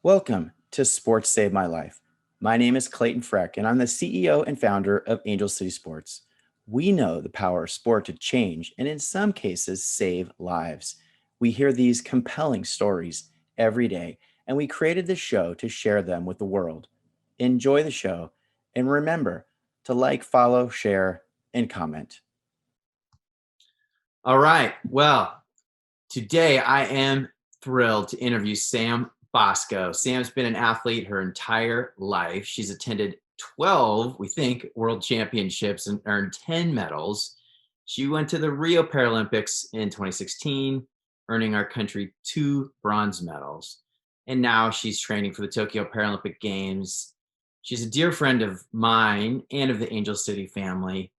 Welcome to Sports Saved My Life. My name is Clayton Freck, and I'm the CEO and founder of Angel City Sports. We know the power of sport to change and, in some cases, save lives. We hear these compelling stories every day, and we created this show to share them with the world. Enjoy the show, and remember to like, follow, share, and comment. All right. Well, today I am thrilled to interview Sam Bosco. Sam's been an athlete her entire life. She's attended 12, we think, world championships and earned 10 medals. She went to the Rio Paralympics in 2016, earning our country 2 bronze medals. And now she's training for the Tokyo Paralympic Games. She's a dear friend of mine and of the Angel City family.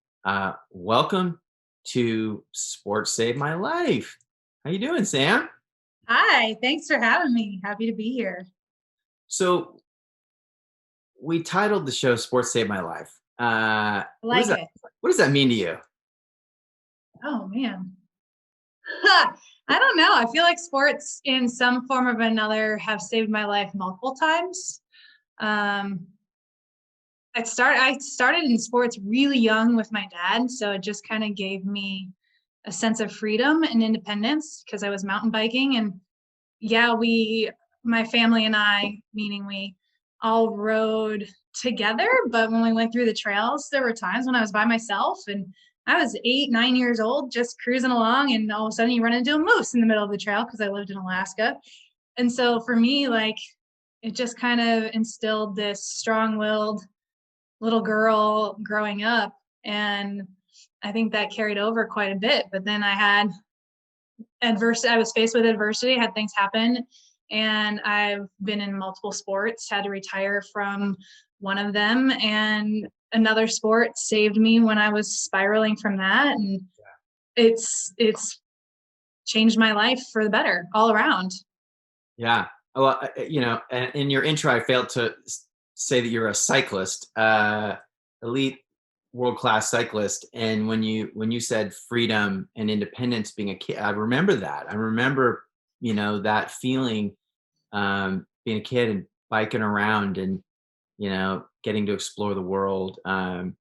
Welcome to Sports Save My Life. How you doing, Sam? Hi, thanks for having me. Happy to be here. So we titled the show "Sports Save My Life." I like it. What does that mean to you? Oh man. I don't know. I feel like sports in some form or another have saved my life multiple times. I started in sports really young with my dad, so it just kind of gave me a sense of freedom and independence because I was mountain biking. And yeah, my family and I, meaning we all rode together, but when we went through the trails, there were times when I was by myself, and I was 8, 9 years old, just cruising along, and all of a sudden you run into a moose in the middle of the trail because I lived in Alaska. And so for me, like, it just kind of instilled this strong-willed little girl growing up, and I think that carried over quite a bit. But then I was faced with adversity, had things happen, and I've been in multiple sports, had to retire from one of them, and another sport saved me when I was spiraling from that. And it's changed my life for the better all around. Yeah. Well, in your intro, I failed to say that you're a cyclist, elite world-class cyclist. And when you said freedom and independence being a kid, I remember that. I remember, that feeling, being a kid and biking around and, getting to explore the world. And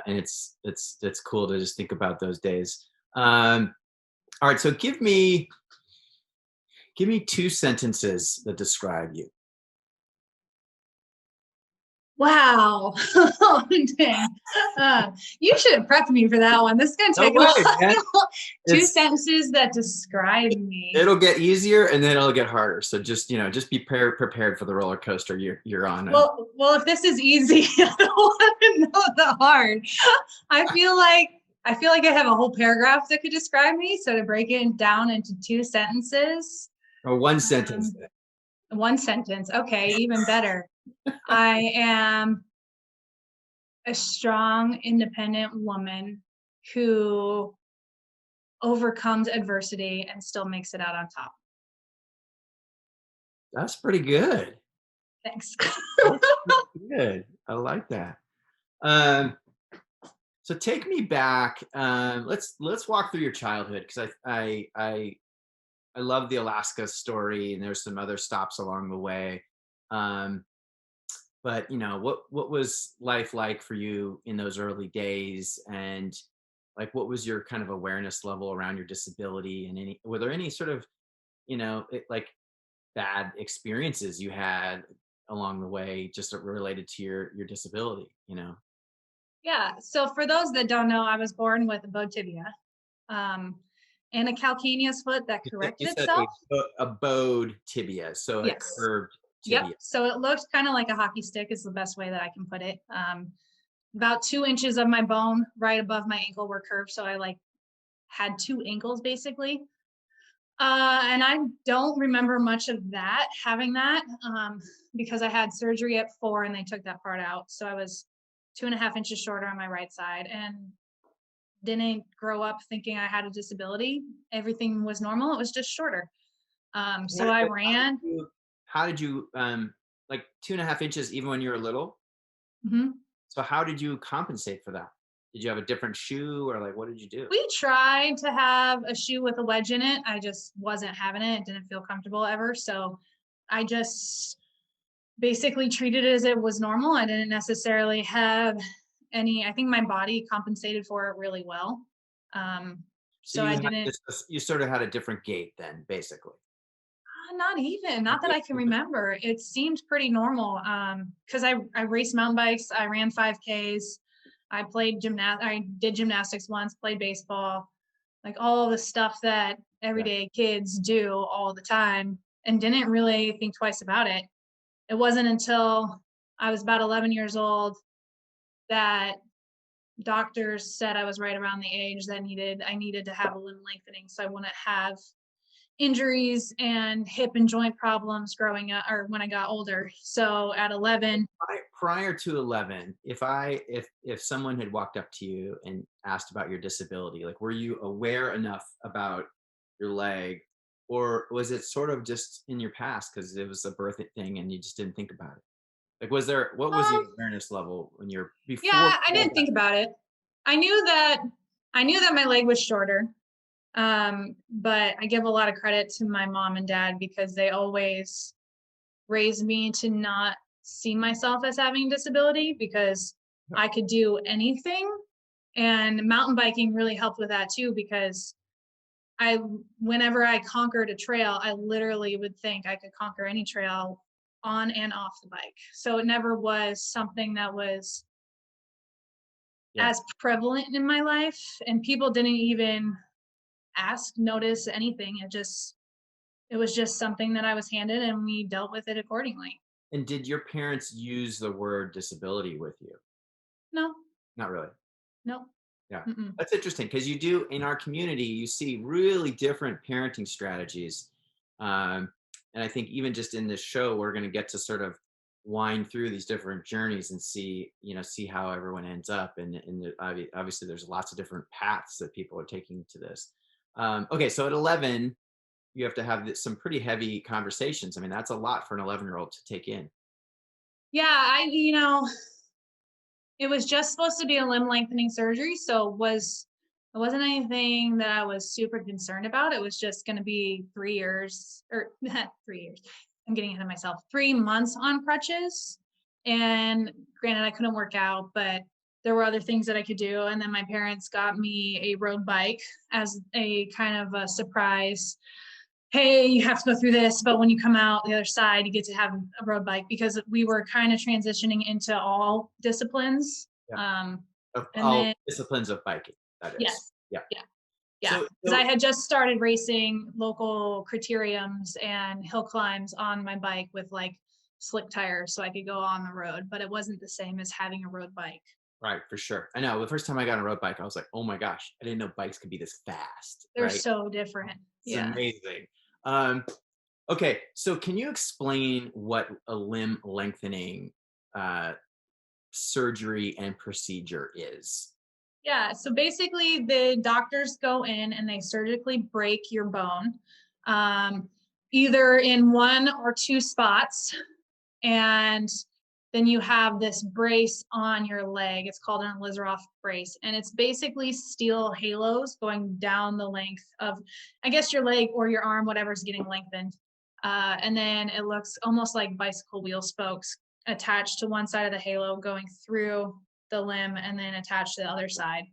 it's cool to just think about those days. All right. So give me 2 sentences that describe you. Wow. Oh, dang. You should have prepped me for that one. This is going to take a while. 2 sentences that describe me. It'll get easier and then it'll get harder. So just be prepared for the roller coaster you're on. Well, if this is easy, I don't want to know the hard. I feel like I have a whole paragraph that could describe me. So to break it down into 2 sentences. Or 1 sentence. 1 sentence. Okay, even better. I am a strong, independent woman who overcomes adversity and still makes it out on top. That's pretty good. Thanks. Good. I like that. So take me back. Let's walk through your childhood, because I love the Alaska story, and there's some other stops along the way. But what was life like for you in those early days, and like what was your kind of awareness level around your disability, and were there any sort of like bad experiences you had along the way just related to your disability? Yeah. So for those that don't know, I was born with a bowed tibia, and a calcaneus foot that corrected itself. A bowed tibia, so yes. A curved tibia. Yep. So it looks kind of like a hockey stick is the best way that I can put it. About 2 inches of my bone right above my ankle were curved. So I had 2 ankles basically. And I don't remember much of that, having that, because I had surgery at 4 and they took that part out. So I was 2.5 inches shorter on my right side and didn't grow up thinking I had a disability. Everything was normal. It was just shorter. So I ran. How did you, like 2.5 inches even when you were little? Mm-hmm. So how did you compensate for that? Did you have a different shoe, or like, what did you do? We tried to have a shoe with a wedge in it. I just wasn't having it. It didn't feel comfortable ever. So I just basically treated it as it was normal. I didn't necessarily have I think my body compensated for it really well. So So you I had didn't, this, you sort of had a different gait then, basically. not even, not that I can remember. It seemed pretty normal. Because I raced mountain bikes, I ran 5Ks, I did gymnastics once, played baseball, like all the stuff that Yeah. everyday kids do all the time, and didn't really think twice about it. It wasn't until I was about 11 years old that doctors said I was right around the age that I needed to have a limb lengthening so I wouldn't have injuries and hip and joint problems growing up or when I got older. So at 11, Prior to 11, if someone had walked up to you and asked about your disability, like, were you aware enough about your leg, or was it sort of just in your past because it was a birth thing and you just didn't think about it? Like, what was um, your awareness level when you're yeah, before I all didn't that? think about it. I knew that I knew that my leg was shorter. But I give a lot of credit to my mom and dad because they always raised me to not see myself as having a disability because I could do anything. And mountain biking really helped with that too because I whenever I conquered a trail, I literally would think I could conquer any trail on and off the bike. So it never was something that was Yeah. as prevalent in my life and people didn't even ask, notice anything. It was just something that I was handed and we dealt with it accordingly. And did your parents use the word disability with you? No, Not really. no. Yeah. Mm-mm. That's interesting because you do in our community, you see really different parenting strategies. Um, and I think even just in this show, we're going to get to sort of wind through these different journeys and see how everyone ends up. And obviously, there's lots of different paths that people are taking to this. Okay, so at 11, you have to have some pretty heavy conversations. I mean, that's a lot for an 11-year-old to take in. Yeah, it was just supposed to be a limb lengthening surgery, so it wasn't anything that I was super concerned about. It was just going to be 3 years or 3 years. I'm getting ahead of myself. 3 months on crutches, and granted, I couldn't work out, but there were other things that I could do. And then my parents got me a road bike as a kind of a surprise. Hey, you have to go through this, but when you come out the other side, you get to have a road bike because we were kind of transitioning into all disciplines. Yeah. Of And all then, disciplines of biking, that is. yes, Yeah. yeah, yeah. So, Because I had just started racing local criteriums and hill climbs on my bike with like slick tires so I could go on the road, but it wasn't the same as having a road bike. right, for sure. I know the first time I got on a road bike, I was like, oh my gosh, I didn't know bikes could be this fast, They're right? so different. It's Yeah. amazing. Um, okay, so can you explain what a limb lengthening uh, surgery and procedure is? Yeah, so basically the doctors go in and they surgically break your bone, um, either in one or two spots. And then you have this brace on your leg. It's called an Alizaroff brace. And it's basically steel halos going down the length of, I guess, your leg or your arm, whatever's getting lengthened. And then it looks almost like bicycle wheel spokes attached to one side of the halo going through the limb and then attached to the other side.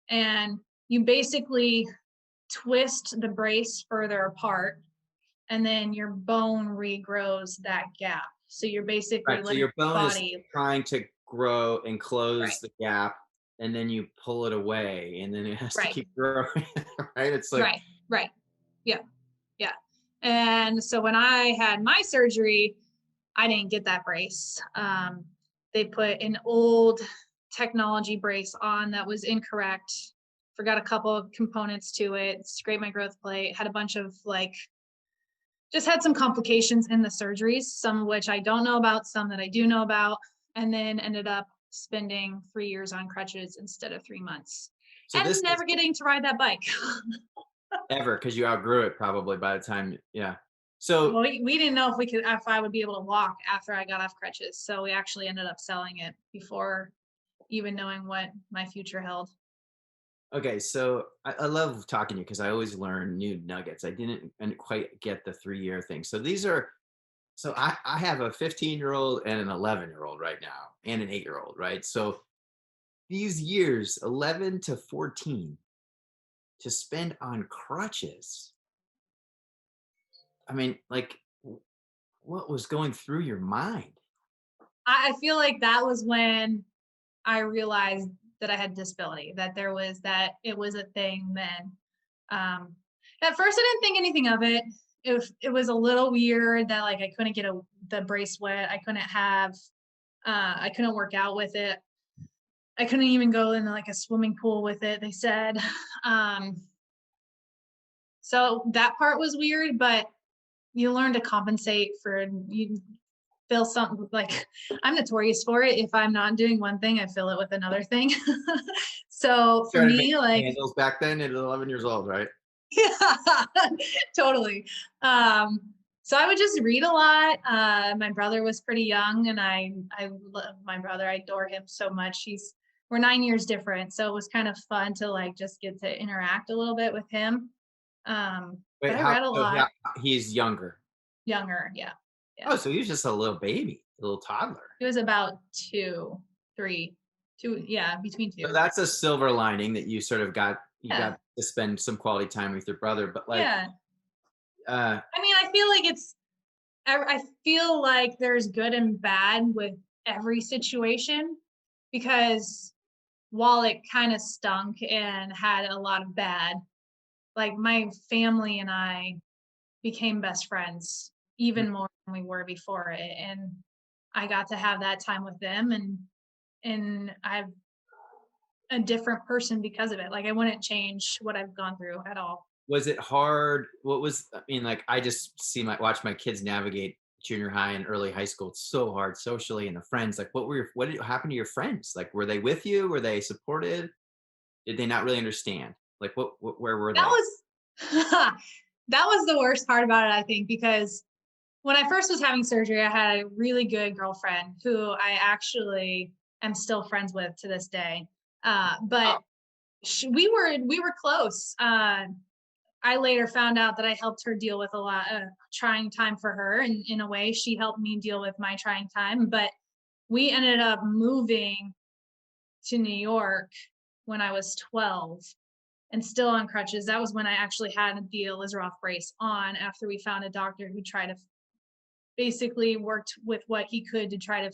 And you basically twist the brace further apart and then your bone regrows that gap. So you're basically Right, so letting your your bone is body, trying to grow and right, close the gap, and then you pull it away, and then it has to right, keep growing, right? It's like, right, right. Yeah, yeah. And so when I had my surgery, I didn't get that brace. They put an old technology brace on that was incorrect. Forgot a couple of components to it. Scraped my growth plate. Had a bunch of like, just had some complications in the surgeries, some of which I don't know about, some that I do know about, and then ended up spending 3 years on crutches instead of 3 months, so and this is never getting to ride that bike. ever because you outgrew it probably by the time, yeah. So Well, we didn't know if I would be able to walk after I got off crutches. So we actually ended up selling it before even knowing what my future held. okay, so I love talking to you because I always learn new nuggets. I didn't quite get the 3-year thing. So these are So I have a 15-year-old and an 11-year-old right now, and an 8-year-old, right? So these years, 11 to 14, to spend on crutches. I mean, like, what was going through your mind? I feel like that was when I realized that I had disability, that it was a thing then. Um, at first, I didn't think anything of it. It was a little weird that like I couldn't get the brace wet. I couldn't work out with it. I couldn't even go in like a swimming pool with it, they said. Um, so that part was weird, but you learn to compensate for you feel something like I'm notorious for it. If I'm not doing one thing, I fill it with another thing. So for Started me, making like, candles back then at 11 years old, right? yeah, totally. Um, so I would just read a lot. My brother was pretty young, and I love my brother. I adore him so much. We're 9 years different, so it was kind of fun to like just get to interact a little bit with him. Wait, But I how read a so lot he's younger. younger. Yeah, yeah. Oh, so he was just a little baby, a little toddler. He was about 2, 3, 2. Yeah, between So two. that's a silver lining that you sort of Yeah, got to spend some quality time with your brother. But like, yeah. uh, I mean, I feel like there's good and bad with every situation because while it kind of stunk and had a lot of bad, like my family and I became best friends even more than we were before it. And I got to have that time with them, and I'm a different person because of it. Like I wouldn't change what I've gone through at all. was it hard? I mean, like, I just watch my kids navigate junior high and early high school. It's so hard socially, and the friends. Like, what did happen to your friends? Like, were they with you? Were they supportive? Did they not really understand? Like, where were That they? was that was the worst part about it, I think, because when I first was having surgery, I had a really good girlfriend who I actually am still friends with to this day. Oh, But we were close. I later found out that I helped her deal with a lot of trying time for her, and in a way, she helped me deal with my trying time. But we ended up moving to New York when I was 12 and still on crutches. That was when I actually had the Elizarov brace on after we found a doctor who tried to basically worked with what he could to try to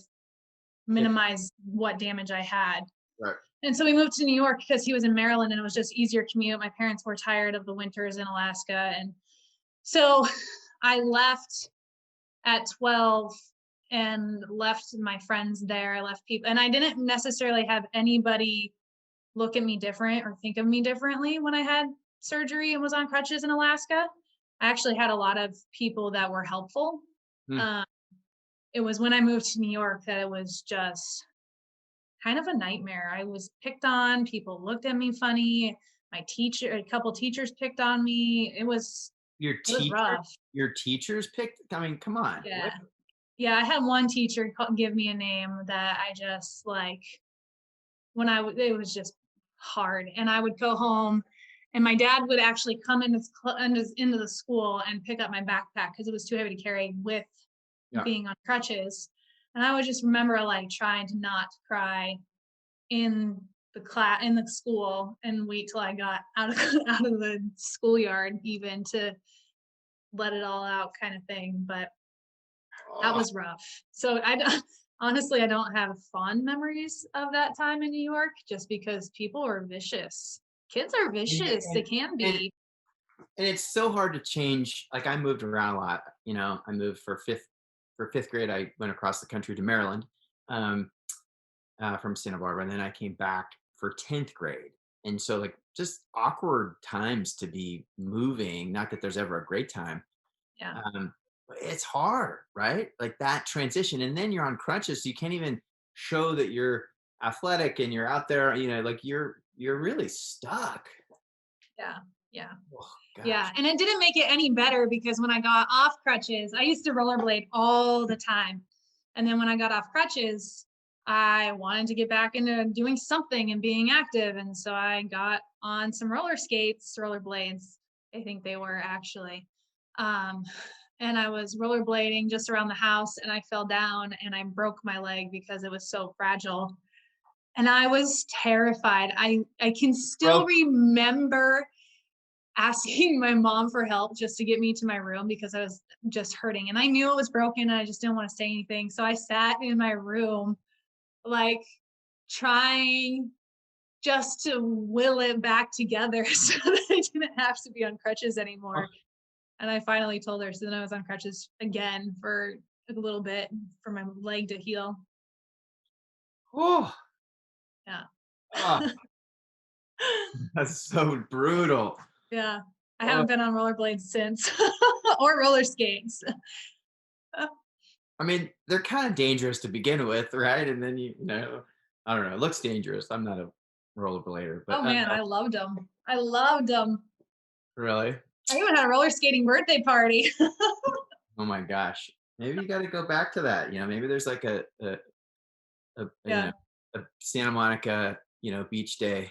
yeah, minimize what damage I had. right. And so we moved to New York because he was in Maryland and it was just easier commute. My parents were tired of the winters in Alaska. And so I left at 12 and left my friends there. I left people, and I didn't necessarily have anybody look at me different or think of me differently when I had surgery and was on crutches in Alaska. I actually had a lot of people that were helpful. Hmm. Um, it was when I moved to New York that it was just kind of a nightmare. I was picked on, people looked at me funny. A couple teachers picked on me. Your It was teacher, rough. your teachers picked. I mean, come on. Yeah. Yeah, I had one teacher give me a name that I just like it was just hard. And I would go home and my dad would actually come into the school and pick up my backpack because it was too heavy to carry with Yeah. being on crutches. And I would just remember like trying to not cry in in the school and wait till I got out of out of the schoolyard even to let it all out kind of thing. But that Oh, was rough. So honestly, I don't have fond memories of that time in New York just because people are vicious. Kids are vicious. They and, can and be. and it's so hard to change. Like, I moved around a lot. I moved for fifth grade. I went across the country to Maryland, um, from Santa Barbara, and then I came back for 10th grade. And so, like, just awkward times to be moving. Not that there's ever a great time. Yeah. But it's hard, right? Like, that transition, and then you're on crutches, so you can't even show that you're athletic and you're out there. Like, you're really stuck. Yeah. Yeah. Oh Yeah. gosh. And it didn't make it any better because when I got off crutches, I used to rollerblade all the time. And then when I got off crutches, I wanted to get back into doing something and being active. And so I got on some roller skates, rollerblades, I think they were actually. Um, and I was rollerblading just around the house and I fell down and I broke my leg because it was so fragile. And I was terrified. I can still Broke. remember asking my mom for help just to get me to my room because I was just hurting. And I knew it was broken and I just didn't want to say anything. So I sat in my room, like trying just to will it back together so that I didn't have to be on crutches anymore. And I finally told her. So then I was on crutches again for a little bit for my leg to heal. Oh, Yeah. oh, that's so brutal. Yeah. I Oh, haven't been on rollerblades since or roller skates. I mean, they're kind of dangerous to begin with, right? And then you know, I don't know. It looks dangerous. I'm not a rollerblader, but Oh man, I loved them. I loved them. really. I even had a roller skating birthday party. Oh my gosh. Maybe you got to go back to that. Maybe there's like you Yeah. know, a Santa Monica, beach day,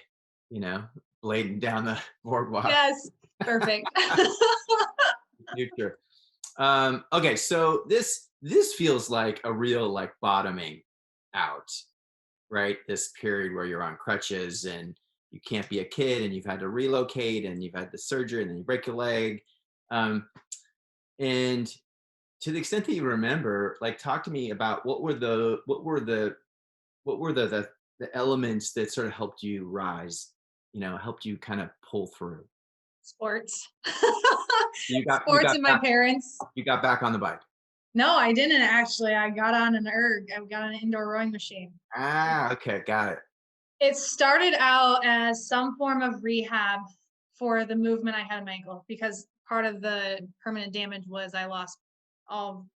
you know, blading down the boardwalk. Yes. Perfect. Future. Okay, so this feels like a real like bottoming out, right? This period where you're on crutches and you can't be a kid and you've had to relocate and you've had the surgery and then you break your leg. Um, and to the extent that you remember, like talk to me about what were the elements that sort of helped you rise, helped you kind of pull through. Sports. You got you Sports got and my back parents. you got back on the bike. No, I didn't actually. I got on an erg. I got on an indoor rowing machine. Ah, okay, got it. It started out as some form of rehab for the movement I had in my ankle because part of the permanent damage was I lost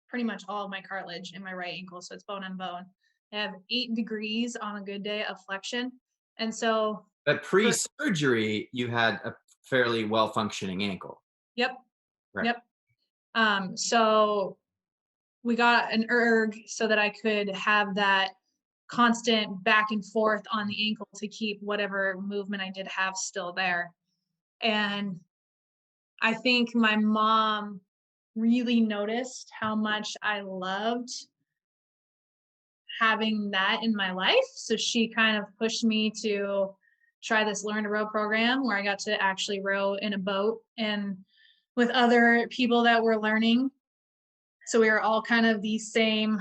pretty much all of my cartilage in my right ankle. So it's bone on bone. I have 8 degrees on a good day of flexion. And so, But for, pre-surgery, you had a fairly well-functioning ankle. yep, Right. yep. So we got an erg so that I could have that constant back and forth on the ankle to keep whatever movement I did have still there. And I think my mom really noticed how much I loved having that in my life. So she kind of pushed me to try this learn to row program where I got to actually row in a boat and with other people that were learning. So we were all kind of the same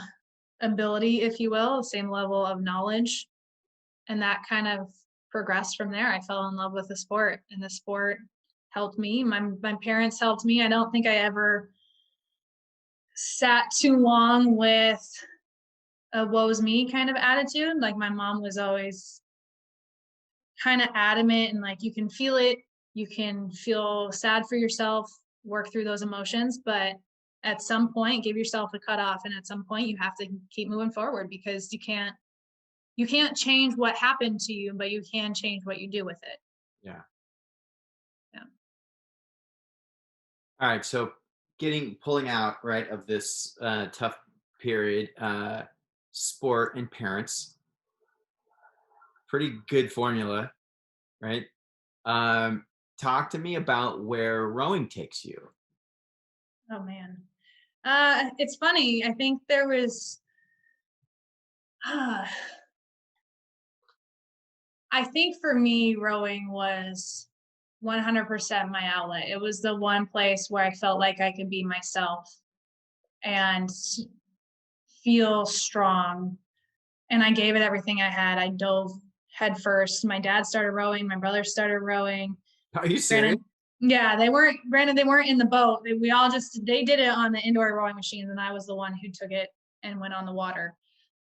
ability, if you will, the same level of knowledge. And that kind of progressed from there. I fell in love with the sport and the sport helped me. My parents helped me. I don't think I ever sat too long with a woe's me kind of attitude. Like my mom was always kind of adamant and like you can feel it, you can feel sad for yourself, work through those emotions, but at some point give yourself a cutoff and at some point you have to keep moving forward because you can't change what happened to you, but you can change what you do with it. Yeah. Yeah. All right. So pulling out, right, of this tough period, sport and parents, pretty good formula, right? Talk to me about where rowing takes you. Oh man. It's funny. I think there was I think for me rowing was 100% my outlet. It was the one place where I felt like I could be myself and feel strong. And I gave it everything I had. I dove head first. My dad started rowing, my brother started rowing. Are you serious? Granted, yeah, they weren't in the boat. They did it on the indoor rowing machines and I was the one who took it and went on the water.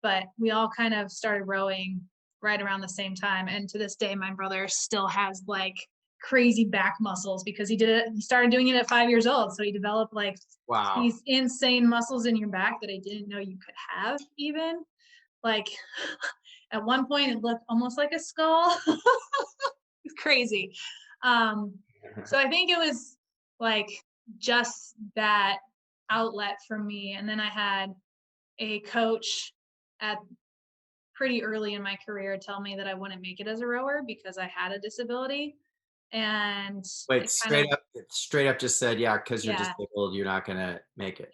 But we all kind of started rowing right around the same time. And to this day, my brother still has like crazy back muscles because he started doing it at 5 years old. So he developed like Wow. these insane muscles in your back that I didn't know you could have even. Like at one point it looked almost like a skull. It's crazy. So I think it was like just that outlet for me. And then I had a coach at pretty early in my career tell me that I wouldn't make it as a rower because I had a disability. And Wait, it kind of, straight up just said, yeah, because you're yeah, disabled, you're not gonna make it.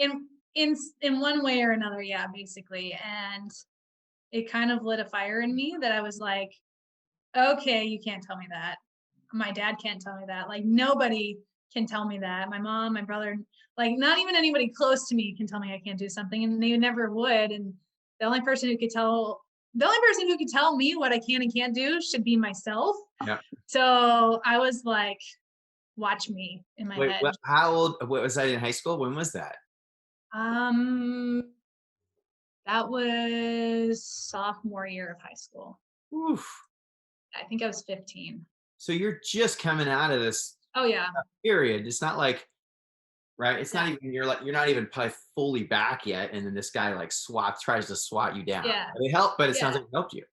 in one way or another, yeah, basically. And it kind of lit a fire in me that I was like, okay, you can't tell me that. My dad can't tell me that. Like nobody can tell me that. My mom, my brother, like not even anybody close to me can tell me I can't do something, and they never would. And the only person who could tell the only person who could tell me what I can and can't do should be myself. Yeah. So I was like, watch me in my Wait, head. what, how old, what was that in high school? When was that? Um, that was sophomore year of high school. Oof. I think I was 15. So you're just coming out of this Oh yeah. period. It's not like, right? It's not Yeah. even, you're not even probably fully back yet. And then this guy like tries to swat you down. Yeah. It helped, but it sounds Yeah. like it helped you.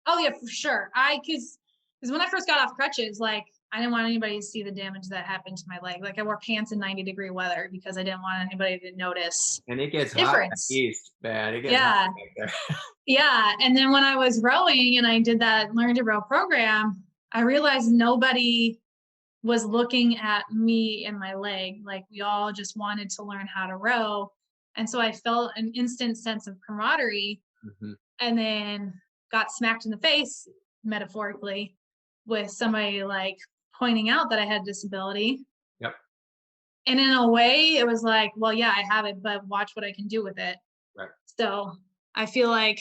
Oh yeah, for sure. Because when I first got off crutches, like I didn't want anybody to see the damage that happened to my leg. Like I wore pants in 90-degree weather because I didn't want anybody to notice And it gets the hot difference. east, man. It gets hot Yeah. back there. Yeah. And then when I was rowing and I did that learn to row program, I realized nobody was looking at me and my leg. Like we all just wanted to learn how to row. And so I felt an instant sense of camaraderie, Mhm. and then got smacked in the face, metaphorically, with somebody like pointing out that I had a disability. Yep. And in a way, it was like, well, yeah, I have it, but watch what I can do with it. Right. So I feel like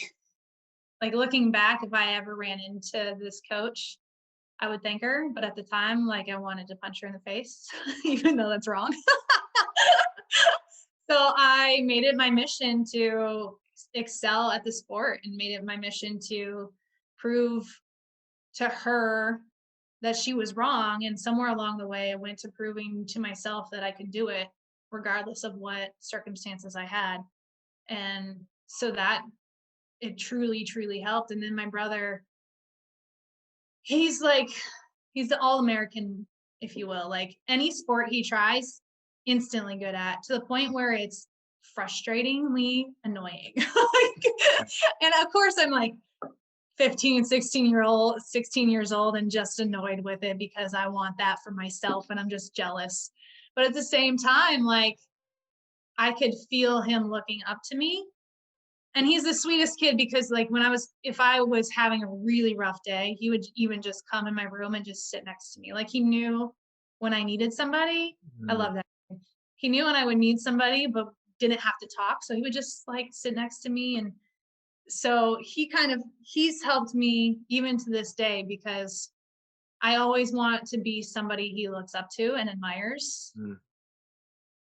looking back, if I ever ran into this coach, I would thank her. But at the time, like I wanted to punch her in the face, even though that's wrong. So I made it my mission to excel at the sport and made it my mission to prove to her that she was wrong. And somewhere along the way, I went to proving to myself that I could do it regardless of what circumstances I had. And so that it truly, truly helped. And then my brother, he's the all-American, if you will. Like any sport he tries, instantly good at, to the point where it's frustratingly annoying. And of course I'm like 16 years old and just annoyed with it because I want that for myself and I'm just jealous. But at the same time, like I could feel him looking up to me. And he's the sweetest kid because like if I was having a really rough day, he would even just come in my room and just sit next to me. Like he knew when I needed somebody. I Mhm. love that. He knew when I would need somebody, but didn't have to talk. So he would just like sit next to me. And so he's helped me even to this day because I always want to be somebody he looks up to and admires. Mm.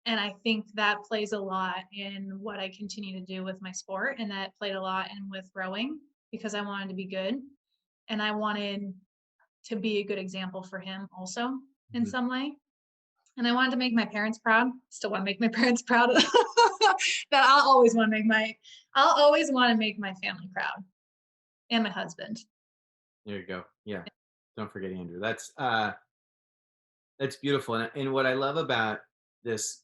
And I think that plays a lot in what I continue to do with my sport. And that played a lot in with rowing because I wanted to be good. And I wanted to be a good example for him also in Mhm. some way. And I wanted to make my parents proud. Still want to make my parents proud. That I'll always want to make my family proud and my husband. There you go. Yeah. Don't forget Andrew. That's beautiful. And what I love about this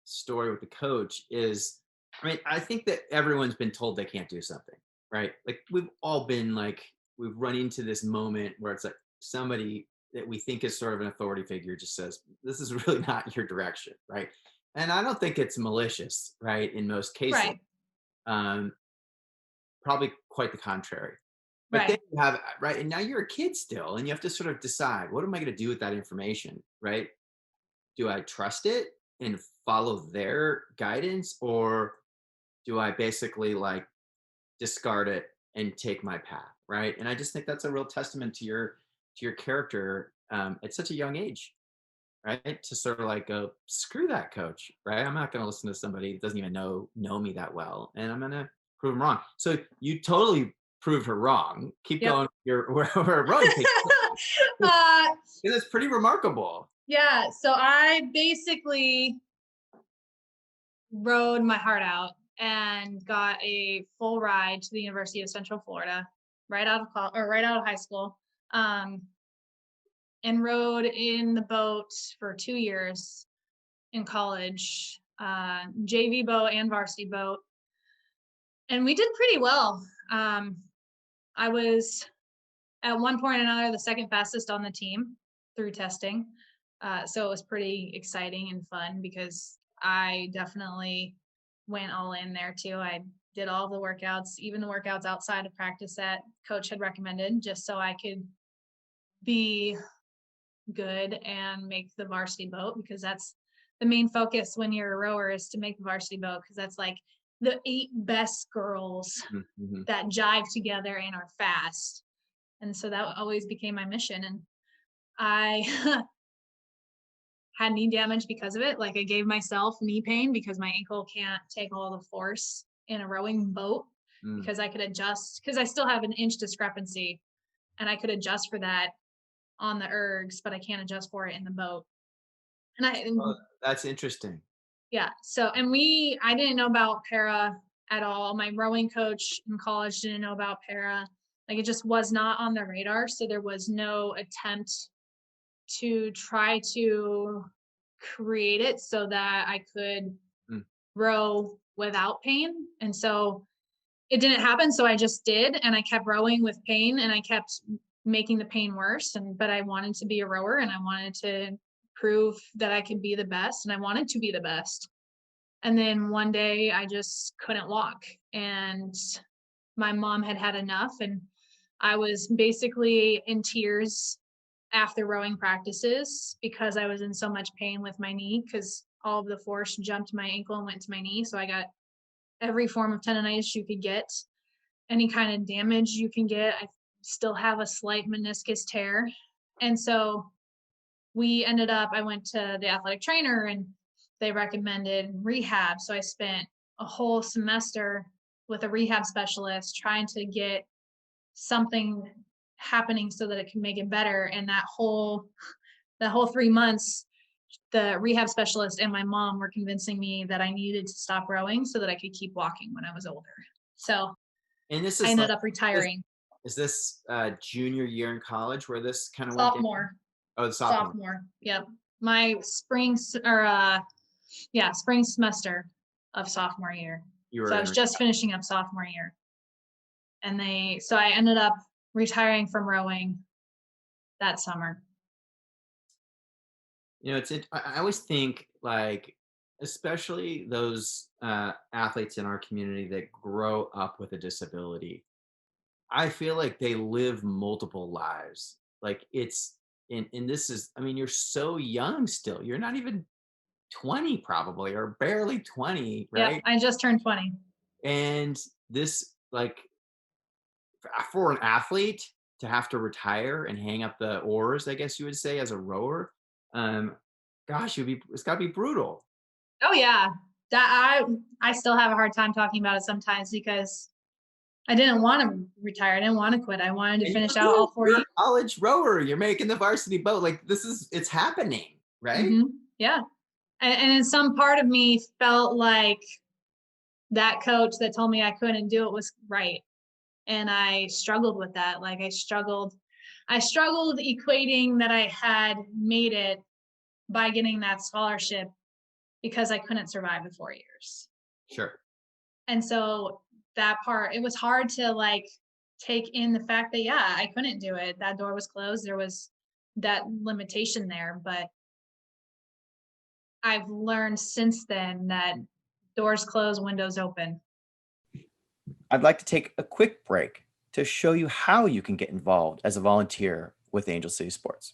story with the coach is, I mean, I think that everyone's been told they can't do something, right? Like we've all been like, we've run into this moment where it's like somebody that we think is sort of an authority figure just says, this is really not your direction, right? And I don't think it's malicious, right? In most cases, Right. um, probably quite the contrary. But then Right. you have, right, and now you're a kid still, and you have to sort of decide, what am I going to do with that information, right? Do I trust it and follow their guidance, or do I basically like discard it and take my path, right? And I just think that's a real testament to your character at such a young age, right? To sort of like go, screw that coach, right? I'm not going to listen to somebody that doesn't even know me that well, and I'm going to prove them wrong. So you totally proved her wrong. Keep Yep. going. We're rowing because uh, it's pretty remarkable. yeah. So I basically rode my heart out and got a full ride to the University of Central Florida right out of high school. And rode in the boat for 2 years in college, JV boat and varsity boat. And we did pretty well. I was at one point or another the second fastest on the team. through testing. So it was pretty exciting and fun because I definitely went all in there too. I did all the workouts, even the workouts outside of practice that coach had recommended, just so I could be good and make the varsity boat, because that's the main focus when you're a rower, is to make the varsity boat, because that's like the 8 best girls Mm-hmm. that jive together and are fast. And so that always became my mission. And I had knee damage because of it. Like, I gave myself knee pain because my ankle can't take all the force in a rowing boat, Mm. because I could adjust, because I still have an inch discrepancy and I could adjust for that on the ergs, but I can't adjust for it in the boat. And Oh, that's interesting. yeah, so, and I didn't know about para at all. My rowing coach in college didn't know about para. Like, it just was not on the radar. So there was no attempt to try to create it so that I could Mm. row without pain. And so it didn't happen. So I just did, and I kept rowing with pain, and I kept making the pain worse. But I wanted to be a rower, and I wanted to prove that I could be the best, and I wanted to be the best. And then one day I just couldn't walk, and my mom had had enough, and I was basically in tears after rowing practices because I was in so much pain with my knee, because all of the force jumped my ankle and went to my knee. So I got every form of tendonitis you could get, any kind of damage you can get. I still have a slight meniscus tear. And so I went to the athletic trainer, and they recommended rehab. So I spent a whole semester with a rehab specialist trying to get something happening so that it can make it better. And that whole 3 months, the rehab specialist and my mom were convincing me that I needed to stop rowing so that I could keep walking when I was older. So And this I is ended like, up retiring. is this junior year in college where this kind of went down? Sophomore. Oh, the sophomore. Sophomore. Yep. My spring semester of sophomore year. You So were I in. was just finishing up sophomore year. So I ended up retiring from rowing that summer. I always think, like, especially those athletes in our community that grow up with a disability, I feel like they live multiple lives. Like, and this is, I mean, you're so young still. You're not even 20 probably, or barely 20, Yep. right? I just turned 20. And this, like, for an athlete to have to retire and hang up the oars, I guess you would say, as a rower, um, gosh, it's got to be brutal. Oh yeah. I still have a hard time talking about it sometimes, because I didn't want to retire. I didn't want to quit. I wanted to And finish you're out good. all 4 You're a years. college rower. You're making the varsity boat. Like, it's happening, right? Yeah. And in some part of me felt like that coach that told me I couldn't do it was right. And I struggled with that. Like, I struggled equating that I had made it by getting that scholarship, because I couldn't survive the 4 years. Sure. And so that part, it was hard to, like, take in the fact that, yeah, I couldn't do it. That door was closed. There was that limitation there. But I've learned since then that doors close, windows open. I'd like to take a quick break to show you how you can get involved as a volunteer with Angel City Sports.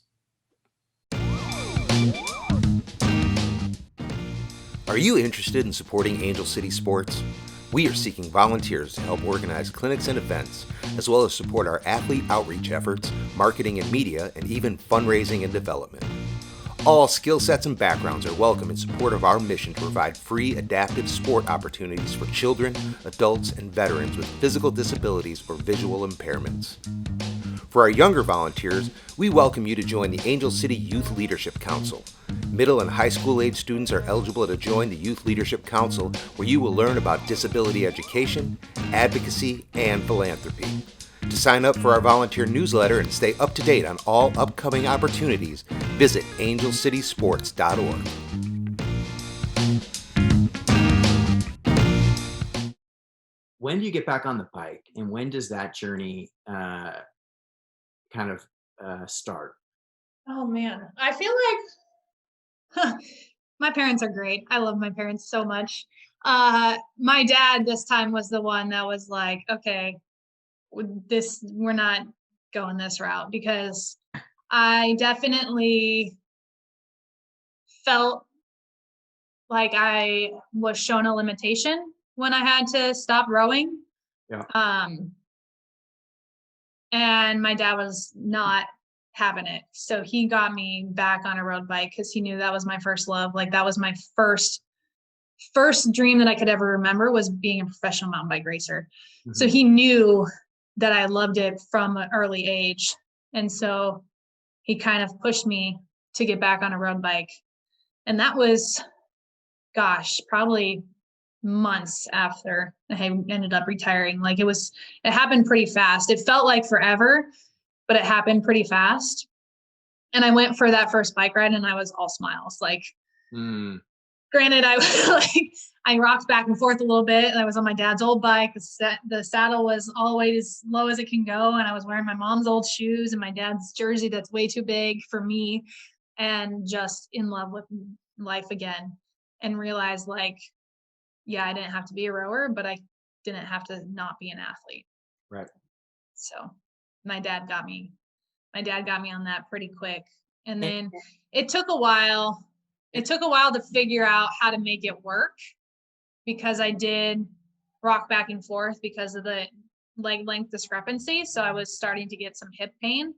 Are you interested in supporting Angel City Sports? We are seeking volunteers to help organize clinics and events, as well as support our athlete outreach efforts, marketing and media, and even fundraising and development. All skill sets and backgrounds are welcome in support of our mission to provide free adaptive sport opportunities for children, adults, and veterans with physical disabilities or visual impairments. For our younger volunteers, we welcome you to join the Angel City Youth Leadership Council. Middle and high school age students are eligible to join the Youth Leadership Council, where you will learn about disability education, advocacy, and philanthropy. To sign up for our volunteer newsletter and stay up to date on all upcoming opportunities, visit angelcitysports.org. When do you get back on the bike, and when does that journey kind of start? Oh man, I feel like my parents are great. I love my parents so much. My dad this time was the one that was like, okay, we're not going this route, because I definitely felt like I was shown a limitation when I had to stop rowing. Yeah. And my dad was not having it. So he got me back on a road bike because he knew that was my first love. Like that was my first dream that I could ever remember, was being a professional mountain bike racer. Mm-hmm. So he knew that I loved it from an early age. And so he kind of pushed me to get back on a road bike. And that was, gosh, probably months after I ended up retiring. Like it happened pretty fast. It felt like forever, but it happened pretty fast. And I went for that first bike ride and I was all smiles. Like, granted, I rocked back and forth a little bit, and I was on my dad's old bike. The saddle was all the way as low as it can go, and I was wearing my mom's old shoes and my dad's jersey that's way too big for me, and just in love with life again, and realized like, yeah, I didn't have to be a rower, but I didn't have to not be an athlete. Right. So my dad got me on that pretty quick. And then it took a while. It took a while to figure out how to make it work, because I did rock back and forth because of the leg length discrepancy. So I was starting to get some hip pain.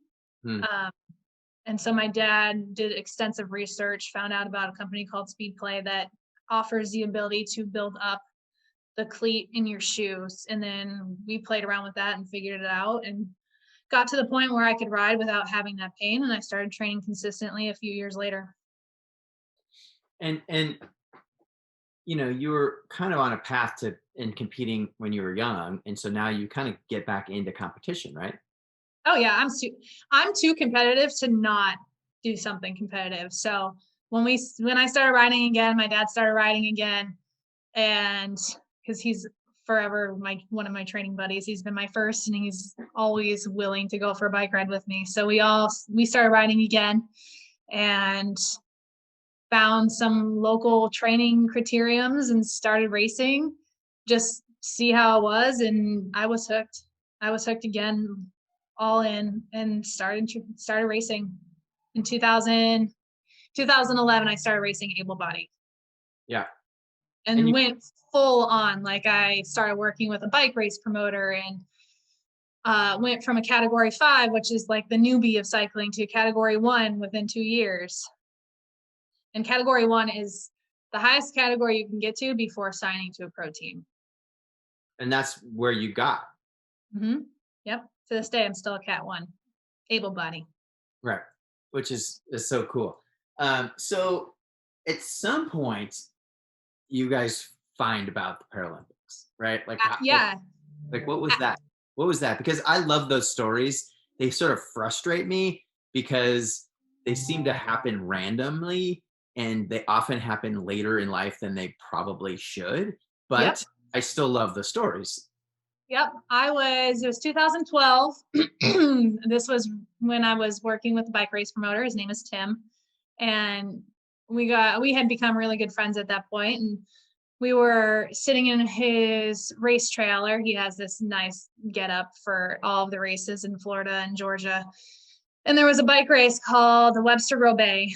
And so my dad did extensive research, found out about a company called Speed Play that offers the ability to build up the cleat in your shoes. And then we played around with that and figured it out and got to the point where I could ride without having that pain. And I started training consistently a few years later. And you were kind of on a path to in competing when you were young, and so now you kind of get back into competition, right? Oh yeah, I'm too competitive to not do something competitive. So when I started riding again, my dad started riding again, and because he's forever one of my training buddies, he's been my first, and he's always willing to go for a bike ride with me. So we started riding again, and found some local training criteriums and started racing, just see how it was. And I was hooked. Again, all in, and started racing in 2011. I started racing able body. Yeah. And went full on. Like I started working with a bike race promoter, and went from a category 5, which is like the newbie of cycling, to category 1 within 2 years. And category 1 is the highest category you can get to before signing to a pro team. And that's where you got. Mm-hmm. Yep. To this day, I'm still a Cat 1, able body. Right. Which is so cool. So at some point, you guys find about the Paralympics, right? Like, yeah. Like what was that? What was that? Because I love those stories. They sort of frustrate me because they seem to happen randomly, and they often happen later in life than they probably should. But Yep. I still love the stories. Yep. It was 2012. This was when I was working with the bike race promoter. His name is Tim. And we had become really good friends at that point. And we were sitting in his race trailer. He has this nice getup for all of the races in Florida and Georgia. And there was a bike race called the Webster Roubaix,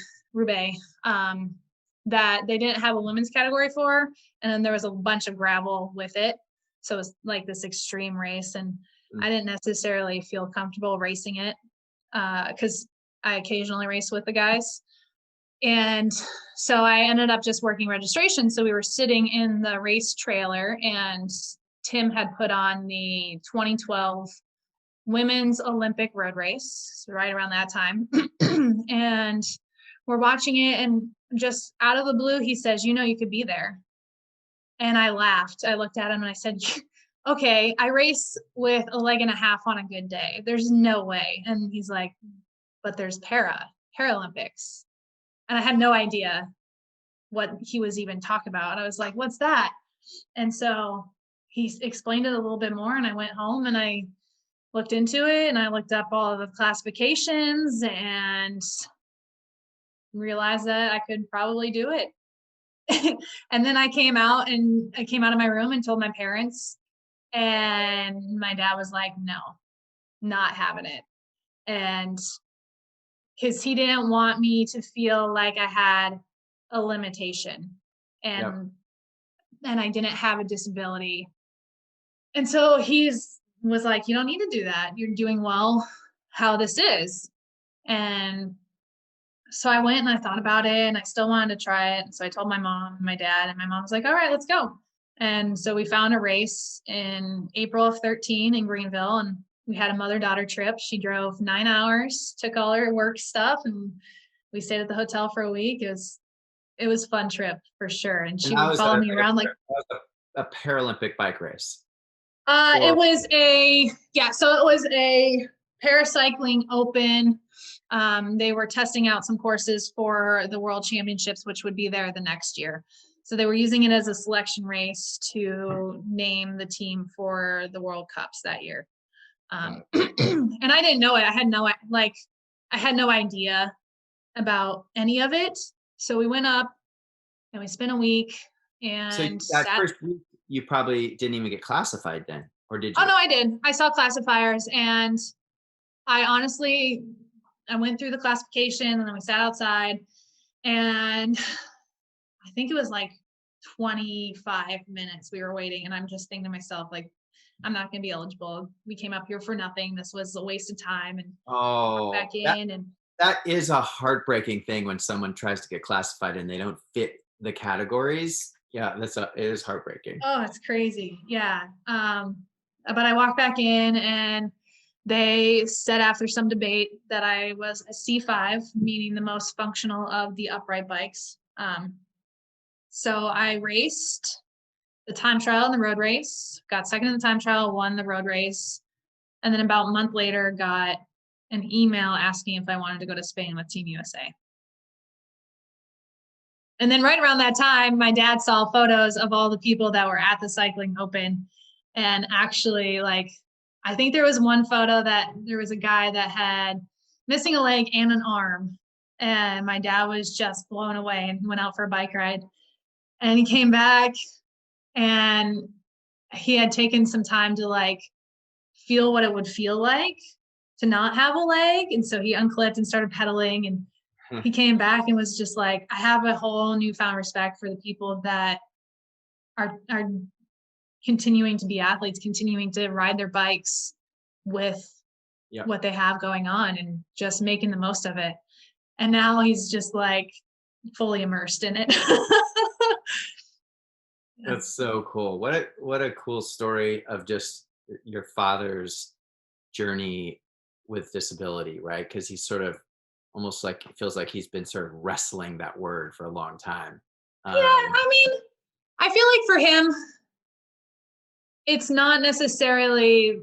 that they didn't have a women's category for. And then there was a bunch of gravel with it. So it was like this extreme race. And I didn't necessarily feel comfortable racing it because I occasionally race with the guys. And so I ended up just working registration. So we were sitting in the race trailer, and Tim had put on the 2012 Women's Olympic road race, so right around that time. And we're watching it, and just out of the blue, he says, you could be there. And I laughed. I looked at him and I said, okay, I race with a leg and a half on a good day. There's no way. And he's like, but there's Paralympics. And I had no idea what he was even talking about. And I was like, what's that? And so he explained it a little bit more, and I went home and I looked into it, and I looked up all of the classifications, and realized that I could probably do it. And then I came out of my room and told my parents, and my dad was like, no, not having it. And because he didn't want me to feel like I had a limitation Yep. and I didn't have a disability. And so was like, you don't need to do that. You're doing well how this is. And so I went and I thought about it and I still wanted to try it. And so I told my mom and my dad, and my mom was like, all right, let's go. And so we found a race in April of 13 in Greenville, and we had a mother-daughter trip. She drove 9 hours, took all her work stuff, and we stayed at the hotel for a week. It was a fun trip for sure. And she would follow me around like a Paralympic bike race. it was a paracycling open. They were testing out some courses for the World Championships, which would be there the next year. So they were using it as a selection race to name the team for the World Cups that year. And I didn't know it. I had no idea about any of it. So we went up and we spent a week. And so that first week, you probably didn't even get classified then, or did you? Oh no, I did. I saw classifiers, and I went through the classification, and then we sat outside, and I think it was like 25 minutes we were waiting, and I'm just thinking to myself, like, I'm not going to be eligible. We came up here for nothing. This was a waste of time. And back in, and that is a heartbreaking thing when someone tries to get classified and they don't fit the categories. Yeah, it is heartbreaking. Oh, it's crazy. Yeah. But I walked back in, and they said after some debate that I was a C5, meaning the most functional of the upright bikes. So I raced the time trial and the road race, got second in the time trial, won the road race. And then about a month later, got an email asking if I wanted to go to Spain with Team USA. And then right around that time, my dad saw photos of all the people that were at the cycling open. And actually, like, I think there was one photo that there was a guy that had missing a leg and an arm. And my dad was just blown away and went out for a bike ride. And he came back, and he had taken some time to like feel what it would feel like to not have a leg. And so he unclipped and started pedaling, and he came back and was just like, I have a whole newfound respect for the people that are continuing to be athletes, continuing to ride their bikes with what they have going on and just making the most of it. And now he's just like fully immersed in it. That's so cool. What a cool story of just your father's journey with disability, right? Because he's sort of almost like, it feels like he's been sort of wrestling that word for a long time. Yeah, I mean, I feel like for him, it's not necessarily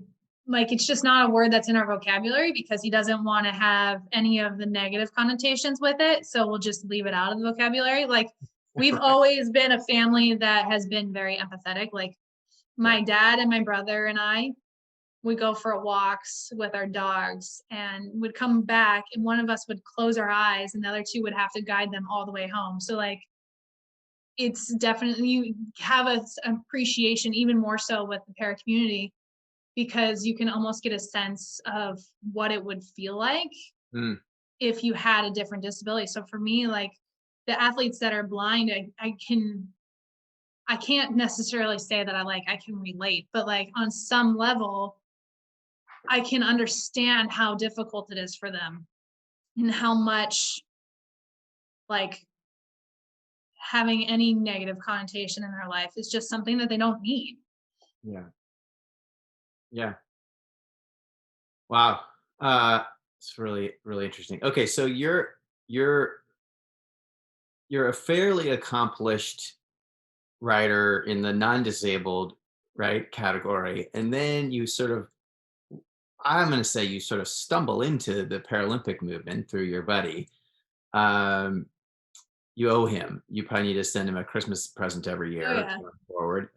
like, it's just not a word that's in our vocabulary, because he doesn't want to have any of the negative connotations with it. So we'll just leave it out of the vocabulary. Like, we've always been a family that has been very empathetic. Like, my dad and my brother and I would go for walks with our dogs and would come back, and one of us would close our eyes and the other two would have to guide them all the way home. So like, it's definitely, you have an appreciation even more so with the para community, because you can almost get a sense of what it would feel like if you had a different disability. So for me, like, the athletes that are blind, I can't necessarily say that I can relate, but like on some level, I can understand how difficult it is for them, and how much like having any negative connotation in their life is just something that they don't need. Yeah. Yeah. Wow. It's really, really interesting. Okay. So you're a fairly accomplished rider in the non-disabled, right, category. And then I'm going to say you sort of stumble into the Paralympic movement through your buddy. You owe him. You probably need to send him a Christmas present every year going forward.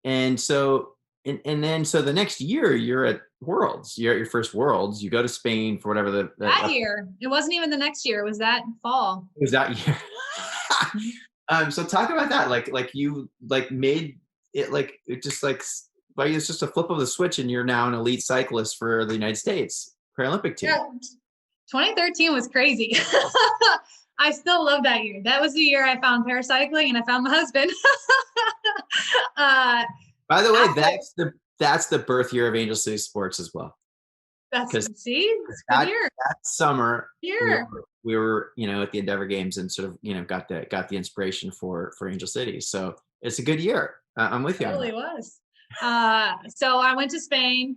And so And then so the next year you're at Worlds. You're at your first Worlds. You go to Spain for whatever that year. It wasn't even the next year. It was that fall. It was that year. So talk about that. Like you like made it like it just like it's just a flip of the switch and you're now an elite cyclist for the United States Paralympic team. Yeah, 2013 was crazy. I still love that year. That was the year I found paracycling and I found my husband. By the way, that's the birth year of Angel City Sports as well. That's that summer year. We were at the Endeavor Games and sort of got the inspiration for Angel City. So it's a good year. I'm with you. It really was. So I went to Spain.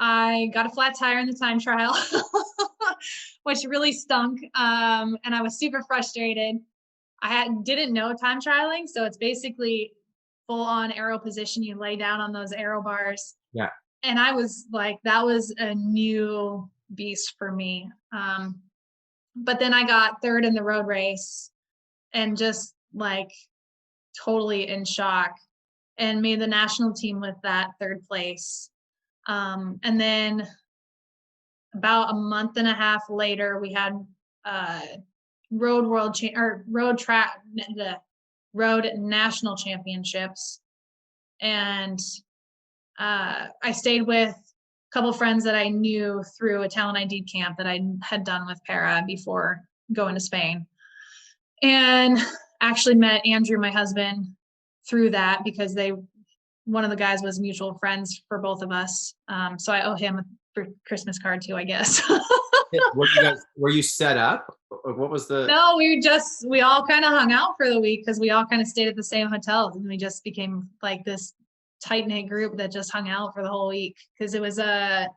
I got a flat tire in the time trial, which really stunk. And I was super frustrated. Didn't know time trialing. So it's basically full on aero position. You lay down on those aero bars. Yeah. And I was like, that was a new beast for me. But then I got third in the road race and just like totally in shock and made the national team with that third place. And then about a month and a half later, we had road national championships. And I stayed with a couple of friends that I knew through a talent ID camp that I had done with Para before going to Spain. And actually met Andrew, my husband, through that because one of the guys was mutual friends for both of us. So I owe him a Christmas card too, I guess. Were you set up? What was the? No, we all kind of hung out for the week because we all kind of stayed at the same hotels and we just became like this tight-knit group that just hung out for the whole week because it was about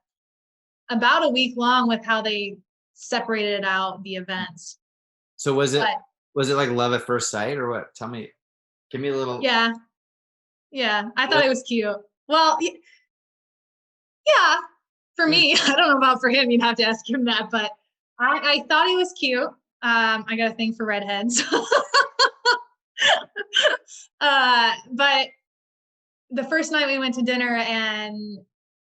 a week long with how they separated out the events. So was it like love at first sight or what? Tell me, give me a little. Yeah. I thought it was cute. Well, yeah, for me, I don't know about for him. You'd have to ask him that, but I thought he was cute. I got a thing for redheads. But the first night we went to dinner and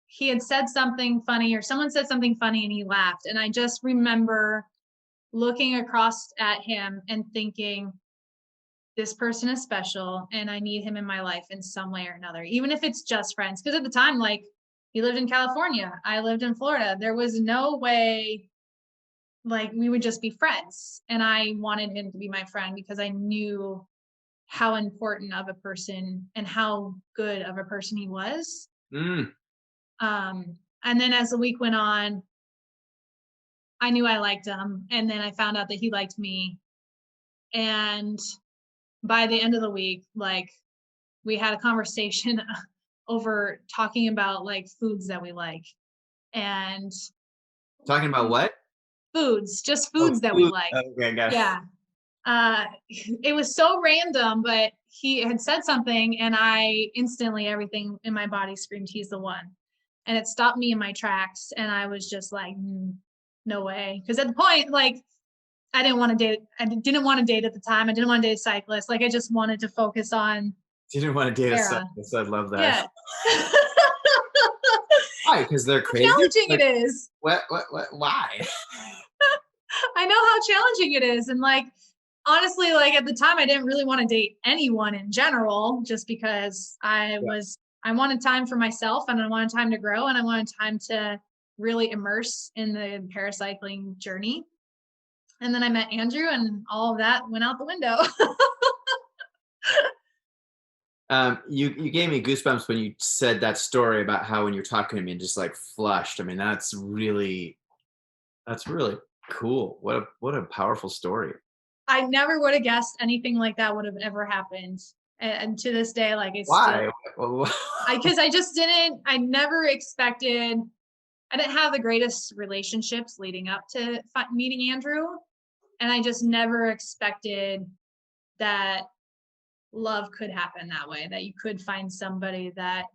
he had said something funny or someone said something funny and he laughed. And I just remember looking across at him and thinking, this person is special and I need him in my life in some way or another, even if it's just friends. Because at the time, like he lived in California, I lived in Florida. There was no way like we would just be friends. And I wanted him to be my friend because I knew how important of a person and how good of a person he was. And then as the week went on, I knew I liked him. And then I found out that he liked me. And by the end of the week, like we had a conversation over talking about like foods that we like. And talking about what? Foods, just foods that we like. Okay, got it. Yeah. It was so random, but he had said something and I instantly, everything in my body screamed, he's the one. And it stopped me in my tracks. And I was just like, no way. Because at the point, like, I didn't want to date at the time. I didn't want to date a cyclist. Like, I just wanted to focus on. You didn't want to date a cyclist. I love that. Yeah. Why? Because they're crazy. How challenging it is. What? Why? I know how challenging it is. And like, honestly, like at the time, I didn't really want to date anyone in general, just because I wanted time for myself and I wanted time to grow and I wanted time to really immerse in the paracycling journey. And then I met Andrew and all of that went out the window. You gave me goosebumps when you said that story about how when you're talking to me and just like flushed. I mean, that's really cool. What a powerful story. I never would have guessed anything like that would have ever happened. And to this day, like it's why? Because I never expected, I didn't have the greatest relationships leading up to meeting Andrew. And I just never expected that love could happen that way, that you could find somebody that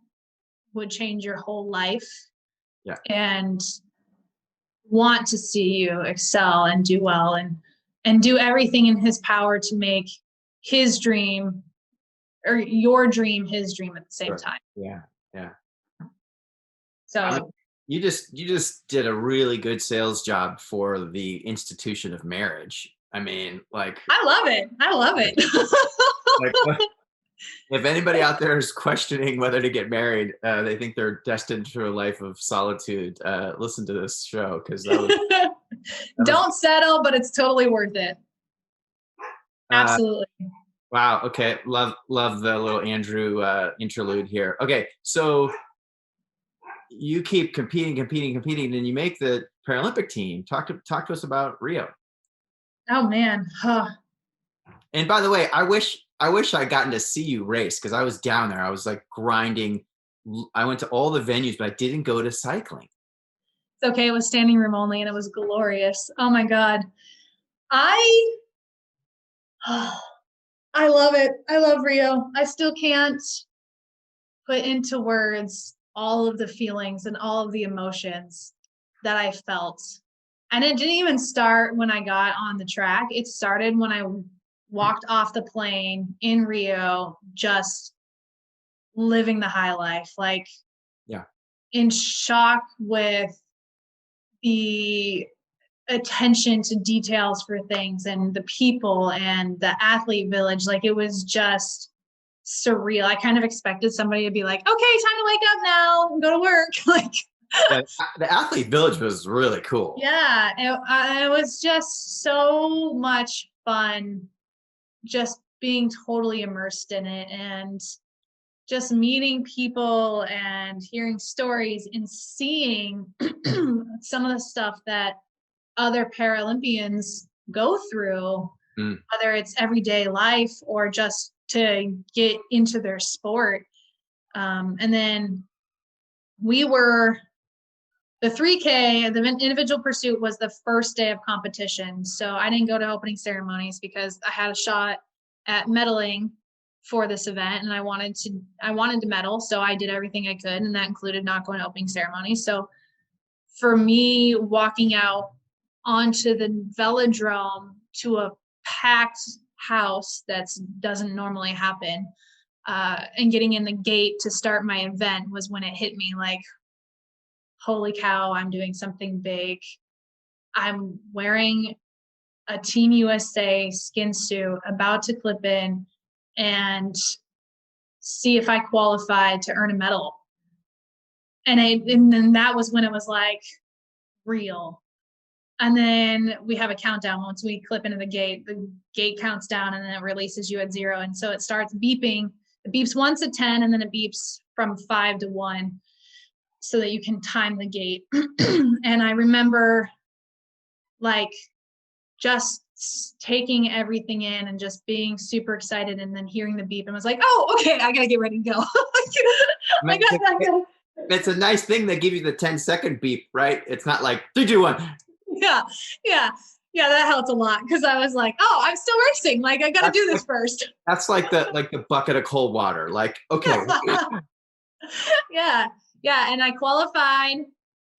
would change your whole life and want to see you excel and do well and do everything in his power to make his dream or your dream his dream at the same time. Yeah. So I mean, you just did a really good sales job for the institution of marriage. I mean, I love it. I love it. like if anybody out there is questioning whether to get married, they think they're destined to a life of solitude. Listen to this show because Don't settle, but it's totally worth it. Absolutely. Wow. Okay. Love the little Andrew interlude here. Okay. So you keep competing, and you make the Paralympic team. Talk to us about Rio. Oh man. Huh. And by the way, I wish I'd gotten to see you race because I was down there. I was like grinding. I went to all the venues, but I didn't go to cycling. It's okay. It was standing room only and it was glorious. Oh my God. I love it. I love Rio. I still can't put into words all of the feelings and all of the emotions that I felt. And it didn't even start when I got on the track. It started when I walked off the plane in Rio, just living the high life, like Yeah. in shock with the attention to details for things and the people and the athlete village. Like it was just surreal. I kind of expected somebody to be like, okay, time to wake up now and go to work. Like the athlete village was really cool. Yeah, it was just so much fun, just being totally immersed in it and just meeting people and hearing stories and seeing some of the stuff that other Paralympians go through, whether it's everyday life or just to get into their sport. And then the 3K, the individual pursuit was the first day of competition. So I didn't go to opening ceremonies because I had a shot at medaling for this event and I wanted to medal. So I did everything I could, and that included not going to opening ceremonies. So for me, walking out onto the velodrome to a packed house that doesn't normally happen, and getting in the gate to start my event was when it hit me like, holy cow, I'm doing something big. I'm wearing a Team USA skin suit, about to clip in and see if I qualify to earn a medal. And then that was when it was like real. And then we have a countdown. Once we clip into the gate counts down and then it releases you at 0. And so it starts beeping. It beeps once at 10 and then it beeps from 5 to 1. So that you can time the gate. And I remember like just taking everything in and just being super excited and then hearing the beep and was like, oh, okay, I gotta get ready to go. It's a nice thing they give you the 10-second beep, right? It's not like 3, 2, 1. Yeah, that helped a lot because I was like, oh, I'm still racing. Like I gotta do this first. That's like the bucket of cold water. Like, okay. Yeah, and I qualified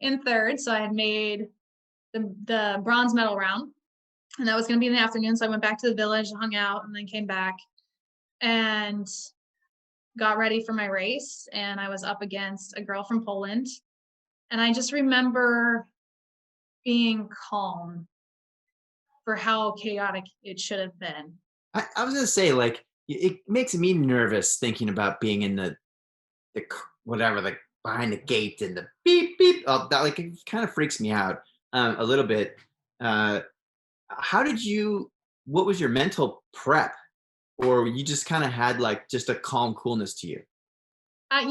in 3rd, so I had made the bronze medal round, and that was going to be in the afternoon. So I went back to the village, hung out, and then came back and got ready for my race. And I was up against a girl from Poland, and I just remember being calm for how chaotic it should have been. I was going to say, like, it makes me nervous thinking about being in the whatever, like behind the gate and the beep beep. Oh, that like it kind of freaks me out a little bit. What was your mental prep, or you just kind of had like just a calm coolness to you? I've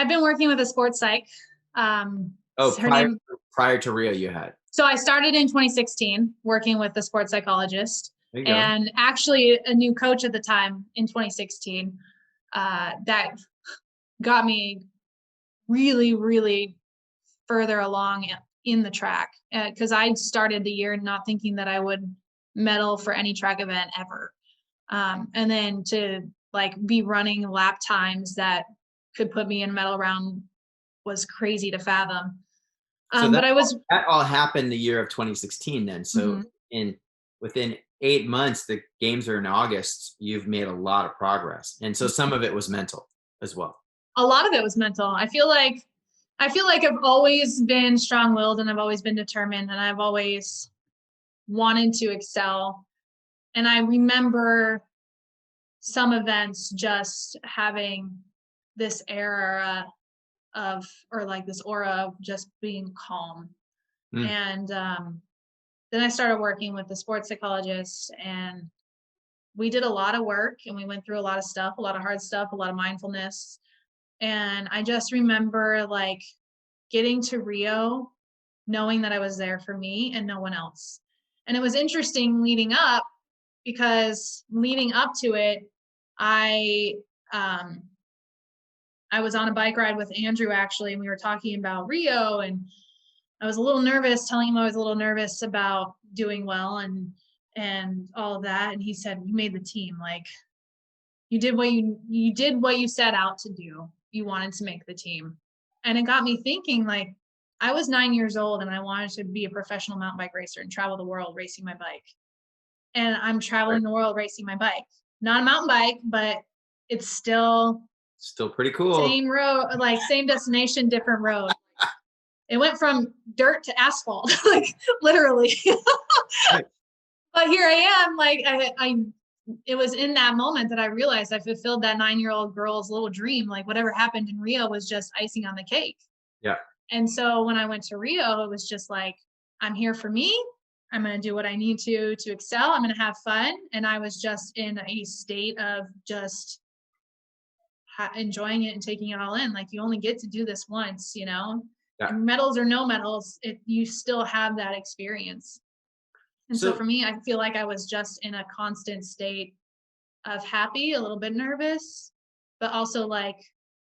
been working with a sports psych. Prior to Rio, you had. So I started in 2016 working with the sports psychologist, and actually a new coach at the time in 2016 that got me really, really further along in the track because I started the year not thinking that I would medal for any track event ever. And then to like be running lap times that could put me in a medal round was crazy to fathom. So that all happened the year of 2016 then. So within 8 months, the games are in August, you've made a lot of progress. And so some of it was mental as well. A lot of it was mental. I feel like I've always been strong-willed and I've always been determined and I've always wanted to excel. And I remember some events just having this era of, or like this aura of just being calm. Mm. And then I started working with the sports psychologist, and we did a lot of work and we went through a lot of stuff, a lot of hard stuff, a lot of mindfulness. And I just remember like getting to Rio, knowing that I was there for me and no one else. And it was interesting leading up, because leading up to it, I um, I was on a bike ride with Andrew actually, and we were talking about Rio, and I was a little nervous, telling him I was a little nervous about doing well and all of that. And he said, "You made the team. Like you did what you set out to do. You wanted to make the team." And it got me thinking, like, I was 9 years old and I wanted to be a professional mountain bike racer and travel the world racing my bike. And I'm traveling the world racing my bike. Not a mountain bike, but it's still Still pretty cool. same road, like same destination, different road. It went from dirt to asphalt, like literally. Right. But here I am, like it was in that moment that I realized I fulfilled that 9-year-old girl's little dream. Like whatever happened in Rio was just icing on the cake. Yeah. And so when I went to Rio, it was just like, I'm here for me. I'm going to do what I need to excel. I'm going to have fun. And I was just in a state of just enjoying it and taking it all in. Like you only get to do this once, you know. Yeah. And medals or no medals, you still have that experience. And so for me, I feel like I was just in a constant state of happy, a little bit nervous, but also like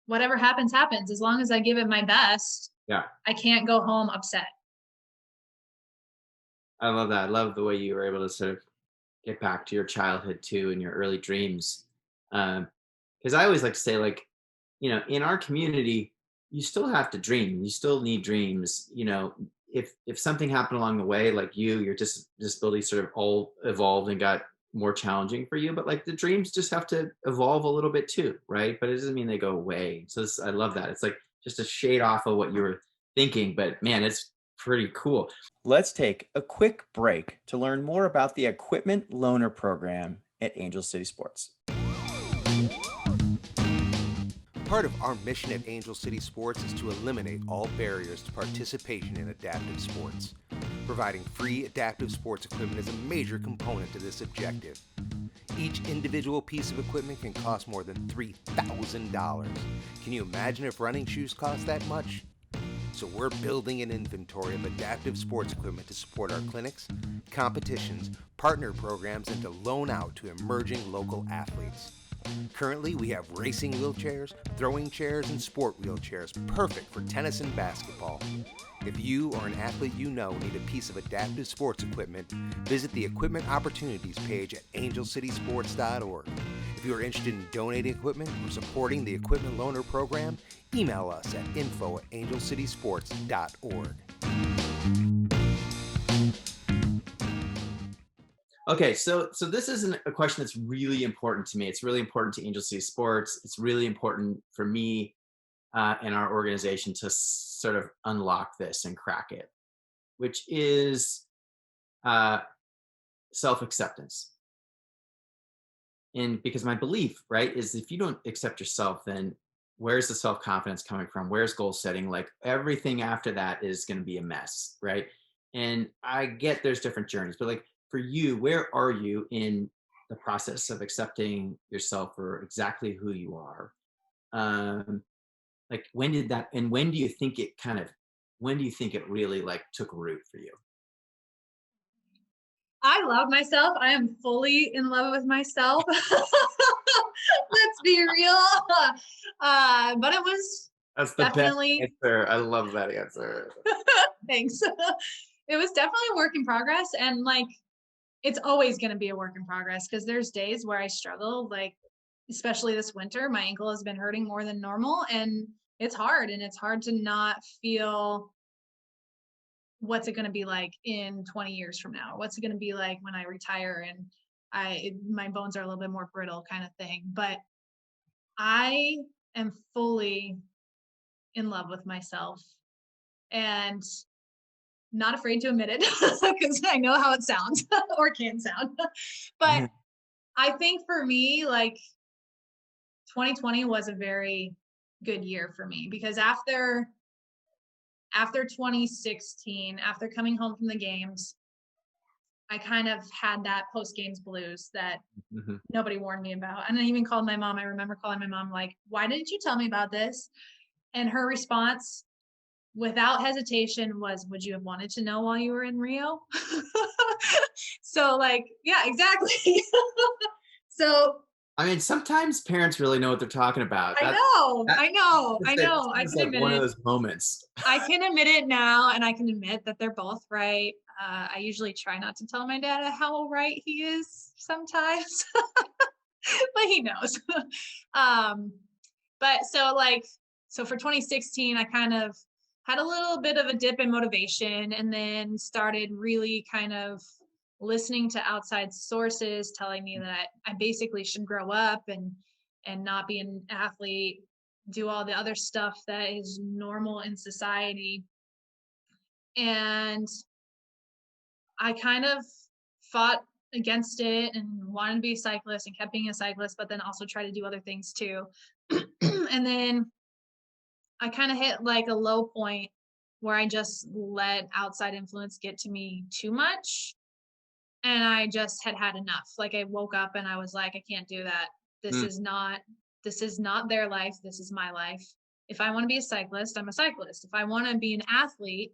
whatever happens, happens. As long as I give it my best, Yeah. I can't go home upset. I love that. I love the way you were able to sort of get back to your childhood too and your early dreams. Because I always like to say, like, in our community, you still have to dream. You still need dreams. If something happened along the way, like your disability sort of all evolved and got more challenging for you, but like the dreams just have to evolve a little bit too, right? But it doesn't mean they go away. So I love that. It's like just a shade off of what you were thinking, but man, it's pretty cool. Let's take a quick break to learn more about the Equipment Loaner Program at Angel City Sports. Part of our mission at Angel City Sports is to eliminate all barriers to participation in adaptive sports. Providing free adaptive sports equipment is a major component to this objective. Each individual piece of equipment can cost more than $3,000. Can you imagine if running shoes cost that much? So we're building an inventory of adaptive sports equipment to support our clinics, competitions, partner programs, and to loan out to emerging local athletes. Currently, we have racing wheelchairs, throwing chairs, and sport wheelchairs, perfect for tennis and basketball. If you or an athlete you know need a piece of adaptive sports equipment, visit the Equipment Opportunities page at angelcitysports.org. If you are interested in donating equipment or supporting the Equipment Loaner Program, email us at info@angelcitysports.org. Okay, so this is a question that's really important to me. It's really important to Angel City Sports. It's really important for me and our organization to sort of unlock this and crack it, which is self-acceptance. And because my belief, right, is if you don't accept yourself, then where's the self-confidence coming from? Where's goal setting? Like everything after that is going to be a mess, right? And I get there's different journeys, but like for you, where are you in the process of accepting yourself for exactly who you are? Like when did that, and when do you think it really like took root for you? I love myself. I am fully in love with myself. Let's be real. But it was That's the definitely best answer. I love that answer. thanks. It was definitely a work in progress, and like it's always going to be a work in progress because there's days where I struggle, like especially this winter, my ankle has been hurting more than normal, and it's hard to not feel what's it going to be like in 20 years from now? What's it going to be like when I retire and my bones are a little bit more brittle kind of thing. But I am fully in love with myself and not afraid to admit it because I know how it sounds or can sound. But I think for me, like 2020 was a very good year for me because after 2016, after coming home from the games, I kind of had that post games blues that nobody warned me about. And I even called my mom. I remember calling my mom, like, why didn't you tell me about this? And her response, without hesitation, was, would you have wanted to know while you were in Rio? So, like, yeah, exactly. So, I mean, sometimes parents really know what they're talking about. I know. I It's can like admit one it. of those moments. I can admit it now, and I can admit that they're both right. I usually try not to tell my dad how right he is sometimes, but he knows. But so for 2016, I kind of had a little bit of a dip in motivation and then started really kind of listening to outside sources telling me that I basically should grow up and not be an athlete, do all the other stuff that is normal in society. And I kind of fought against it and wanted to be a cyclist and kept being a cyclist, but then also try to do other things too. And then I kind of hit like a low point where I just let outside influence get to me too much. And I just had enough. Like I woke up and I was like, I can't do that. This is not their life. This is my life. If I want to be a cyclist, I'm a cyclist. If I want to be an athlete,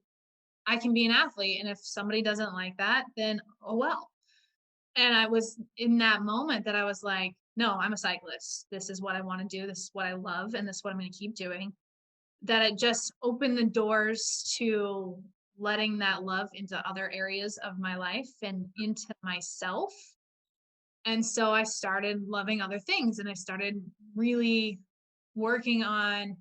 I can be an athlete. And if somebody doesn't like that, then oh well. And I was in that moment that I was like, no, I'm a cyclist. This is what I want to do. This is what I love. And this is what I'm going to keep doing. That it just opened the doors to letting that love into other areas of my life and into myself. And so I started loving other things and I started really working on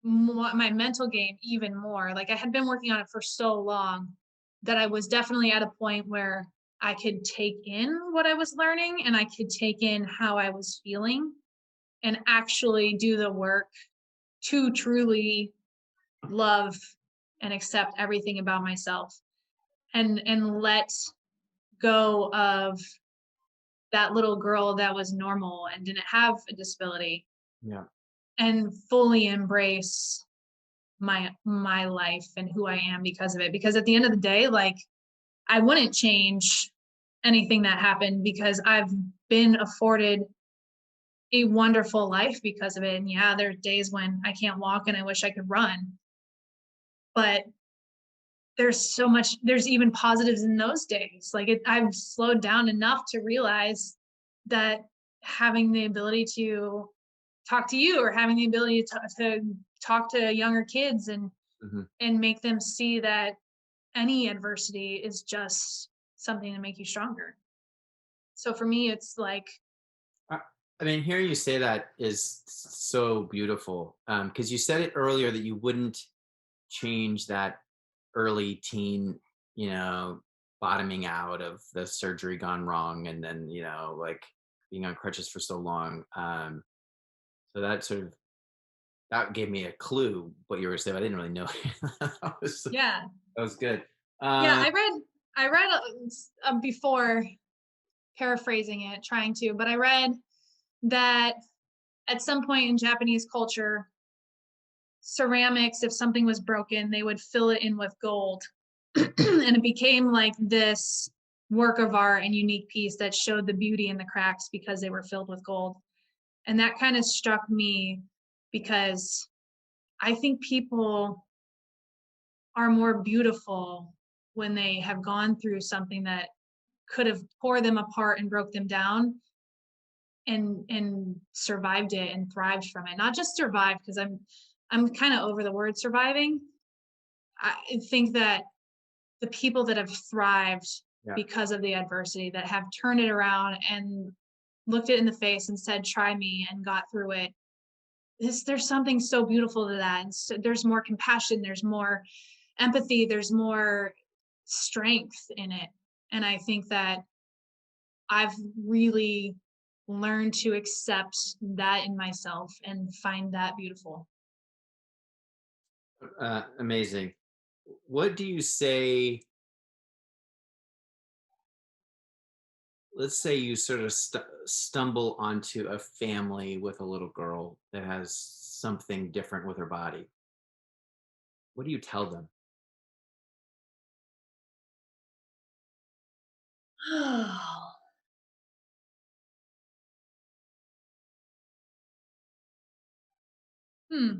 my mental game even more. Like I had been working on it for so long that I was definitely at a point where I could take in what I was learning and I could take in how I was feeling and actually do the work to truly love and accept everything about myself and let go of that little girl that was normal and didn't have a disability. Yeah. And fully embrace my life and who I am because of it. Because at the end of the day, like I wouldn't change anything that happened because I've been afforded a wonderful life because of it. And yeah, there are days when I can't walk and I wish I could run. But there's even positives in those days. Like I've slowed down enough to realize that having the ability to talk to you or having the ability to talk to younger kids and make them see that any adversity is just something to make you stronger. So for me, it's like, I mean, hearing you say that is so beautiful. Because you said it earlier that you wouldn't change that early teen, bottoming out of the surgery gone wrong and then, like being on crutches for so long. So that gave me a clue what you were saying. I didn't really know. that was good. Yeah, I read before, paraphrasing it, but I read that at some point in Japanese culture, ceramics, if something was broken, they would fill it in with gold. And it became like this work of art and unique piece that showed the beauty in the cracks because they were filled with gold. And that kind of struck me because I think people are more beautiful when they have gone through something that could have tore them apart and broke them down and survived it and thrived from it. Not just survived, because I'm kind of over the word surviving. I think that the people that have thrived because of the adversity, that have turned it around and looked it in the face and said, try me, and got through it. There's something so beautiful to that. And so there's more compassion, there's more empathy, there's more strength in it. And I think that I've really learn to accept that in myself and find that beautiful. Amazing. What do you say? Let's say you sort of stumble onto a family with a little girl that has something different with her body. What do you tell them? Hmm.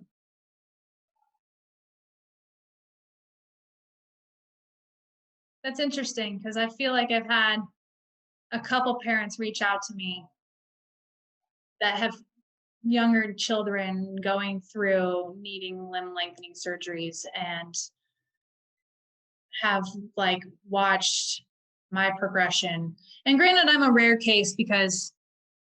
That's interesting because I feel like I've had a couple parents reach out to me that have younger children going through needing limb lengthening surgeries and have like watched my progression. And granted, I'm a rare case because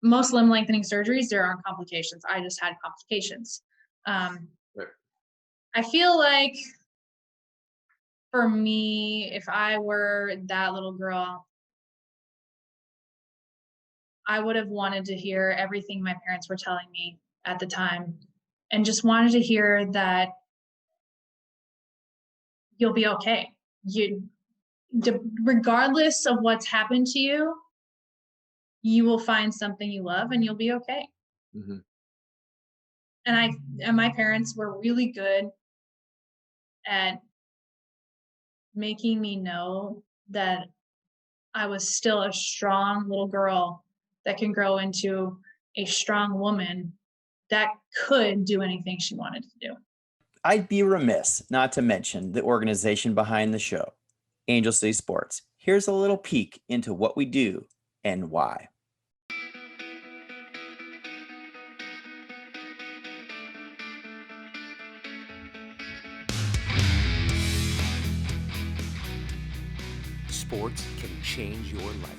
most limb lengthening surgeries, there aren't complications. I just had complications. Right. I feel like for me, if I were that little girl, I would have wanted to hear everything my parents were telling me at the time and just wanted to hear that you'll be okay. Regardless of what's happened to you, you will find something you love and you'll be okay. Mm-hmm. And my parents were really good at making me know that I was still a strong little girl that can grow into a strong woman that could do anything she wanted to do. I'd be remiss not to mention the organization behind the show, Angel City Sports. Here's a little peek into what we do and why. Sports can change your life.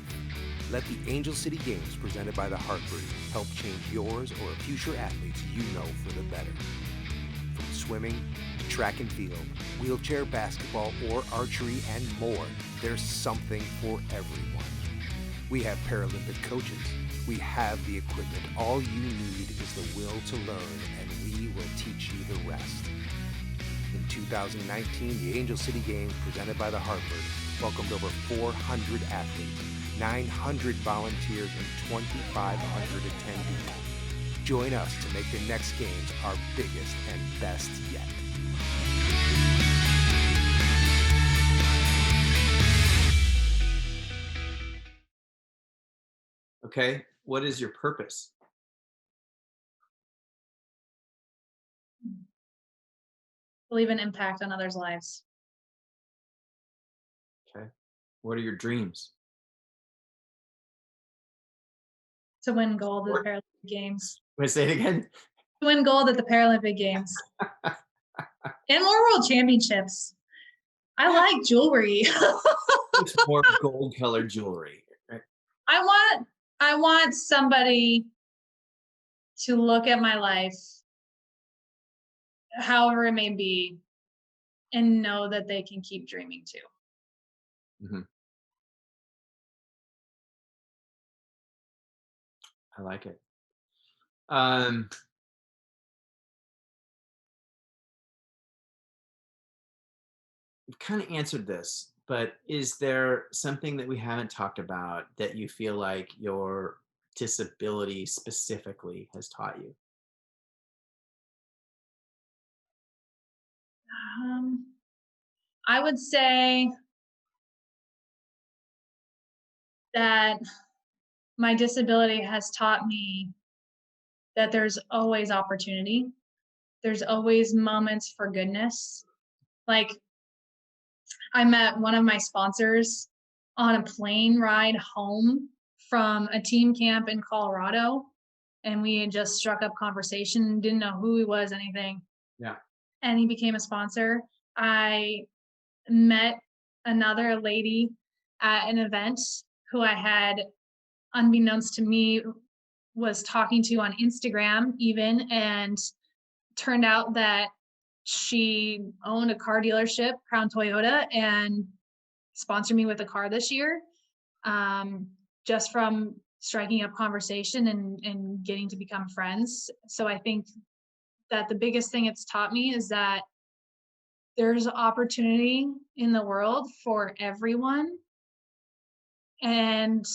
Let the Angel City Games presented by the Hartford help change yours or a future athletes you know for the better. From swimming to track and field, wheelchair basketball, or archery and more, there's something for everyone. We have Paralympic coaches. We have the equipment. All you need is the will to learn, and we will teach you the rest. In 2019, the Angel City Games presented by the Hartford welcomed over 400 athletes, 900 volunteers, and 2,500 attendees. Join us to make the next games our biggest and best yet. Okay. What is your purpose? Leave an impact on others' lives. Okay. What are your dreams? To win gold at the Paralympic Games. Want to say it again? To win gold at the Paralympic Games. And more world championships. I like jewelry. It's more gold-colored jewelry. Right? I want somebody to look at my life, however it may be, and know that they can keep dreaming too. Mm-hmm. I like it. You've kind of answered this, but is there something that we haven't talked about that you feel like your disability specifically has taught you? I would say that my disability has taught me that there's always opportunity. There's always moments for goodness. Like, I met one of my sponsors on a plane ride home from a team camp in Colorado, and we had just struck up conversation, didn't know who he was, anything. Yeah. And he became a sponsor. I met another lady at an event who I had, unbeknownst to me, was talking to on Instagram even, and turned out that she owned a car dealership, Crown Toyota, and sponsored me with a car this year, just from striking up conversation and getting to become friends. So I think that the biggest thing it's taught me is that there's opportunity in the world for everyone, and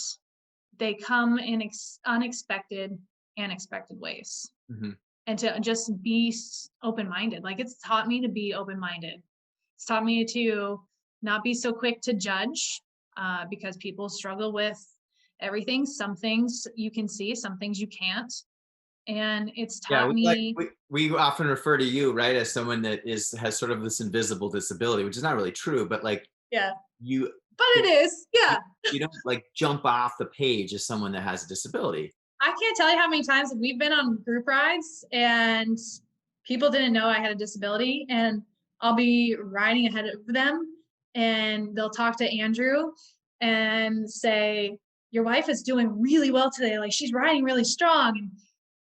they come in unexpected and expected ways. Mm-hmm. And to just be open-minded. Like, it's taught me to be open-minded. It's taught me to not be so quick to judge, because people struggle with everything. Some things you can see, some things you can't. And it's Yeah, taught me. we often refer to you, right, as someone that has sort of this invisible disability, which is not really true, but like Yeah, you but it is. Yeah. you don't like jump off the page as someone that has a disability. I can't tell you how many times we've been on group rides and people didn't know I had a disability, and I'll be riding ahead of them and they'll talk to Andrew and say, your wife is doing really well today. Like, she's riding really strong. And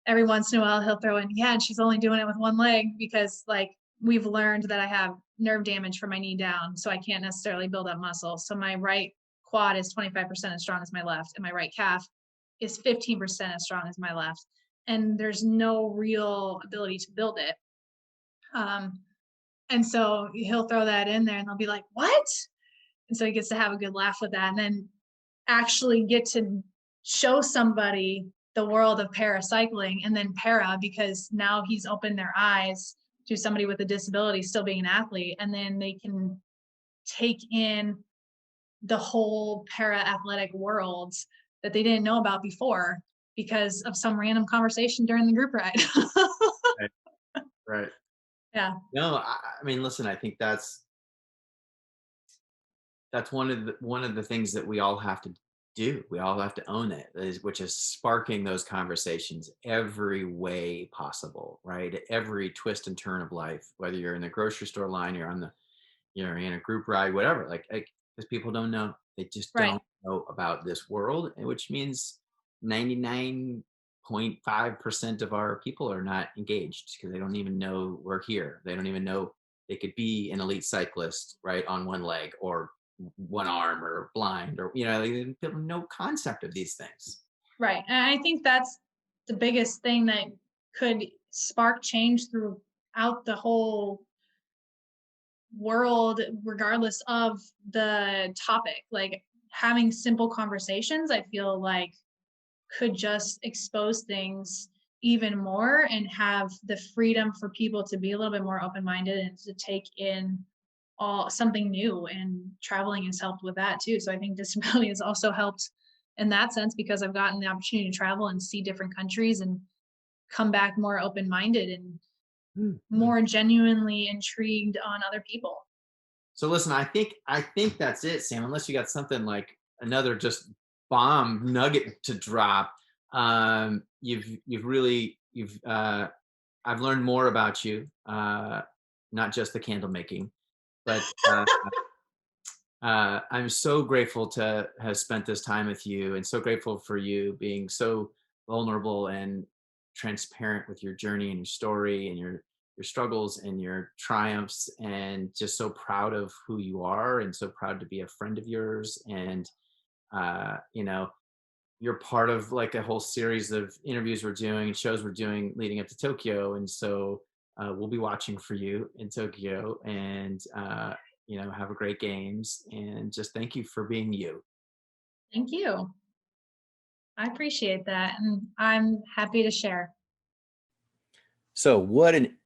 every once in a while he'll throw in, yeah, and she's only doing it with one leg, because like, we've learned that I have nerve damage from my knee down. So I can't necessarily build up muscle. So my right quad is 25% as strong as my left, and my right calf is 15% as strong as my left. And there's no real ability to build it. And so he'll throw that in there and they'll be like, what? And so he gets to have a good laugh with that, and then actually get to show somebody the world of paracycling, and then because now he's opened their eyes to somebody with a disability still being an athlete, and then they can take in the whole para athletic world that they didn't know about before because of some random conversation during the group ride. Right. Right. Yeah. No, I mean, listen, I think that's one of the things that we all have to do. We all have to own it, which is sparking those conversations every way possible, right? At every twist and turn of life, whether you're in the grocery store line, you're in a group ride, whatever. Like, because people don't know, they just Right. don't know about this world, which means 99.5% of our people are not engaged because they don't even know we're here. They don't even know they could be an elite cyclist, right, on one leg or one arm or blind, or they have no concept of these things. Right. And I think that's the biggest thing that could spark change throughout the whole world, regardless of the topic. Like, having simple conversations, I feel like, could just expose things even more and have the freedom for people to be a little bit more open-minded and to take in something new. And traveling has helped with that too. So I think disability has also helped in that sense, because I've gotten the opportunity to travel and see different countries and come back more open-minded and more genuinely intrigued on other people. So listen, I think that's it, Sam. Unless you got something like another just bomb nugget to drop. I've learned more about you, not just the candle making, but I'm so grateful to have spent this time with you, and so grateful for you being so vulnerable and transparent with your journey and your story and your struggles and your triumphs, and just so proud of who you are and so proud to be a friend of yours. And you're part of like a whole series of interviews we're doing and shows we're doing leading up to Tokyo, and so we'll be watching for you in Tokyo. And have a great games, and just thank you for being you. Thank you. I appreciate that, and I'm happy to share. So, what an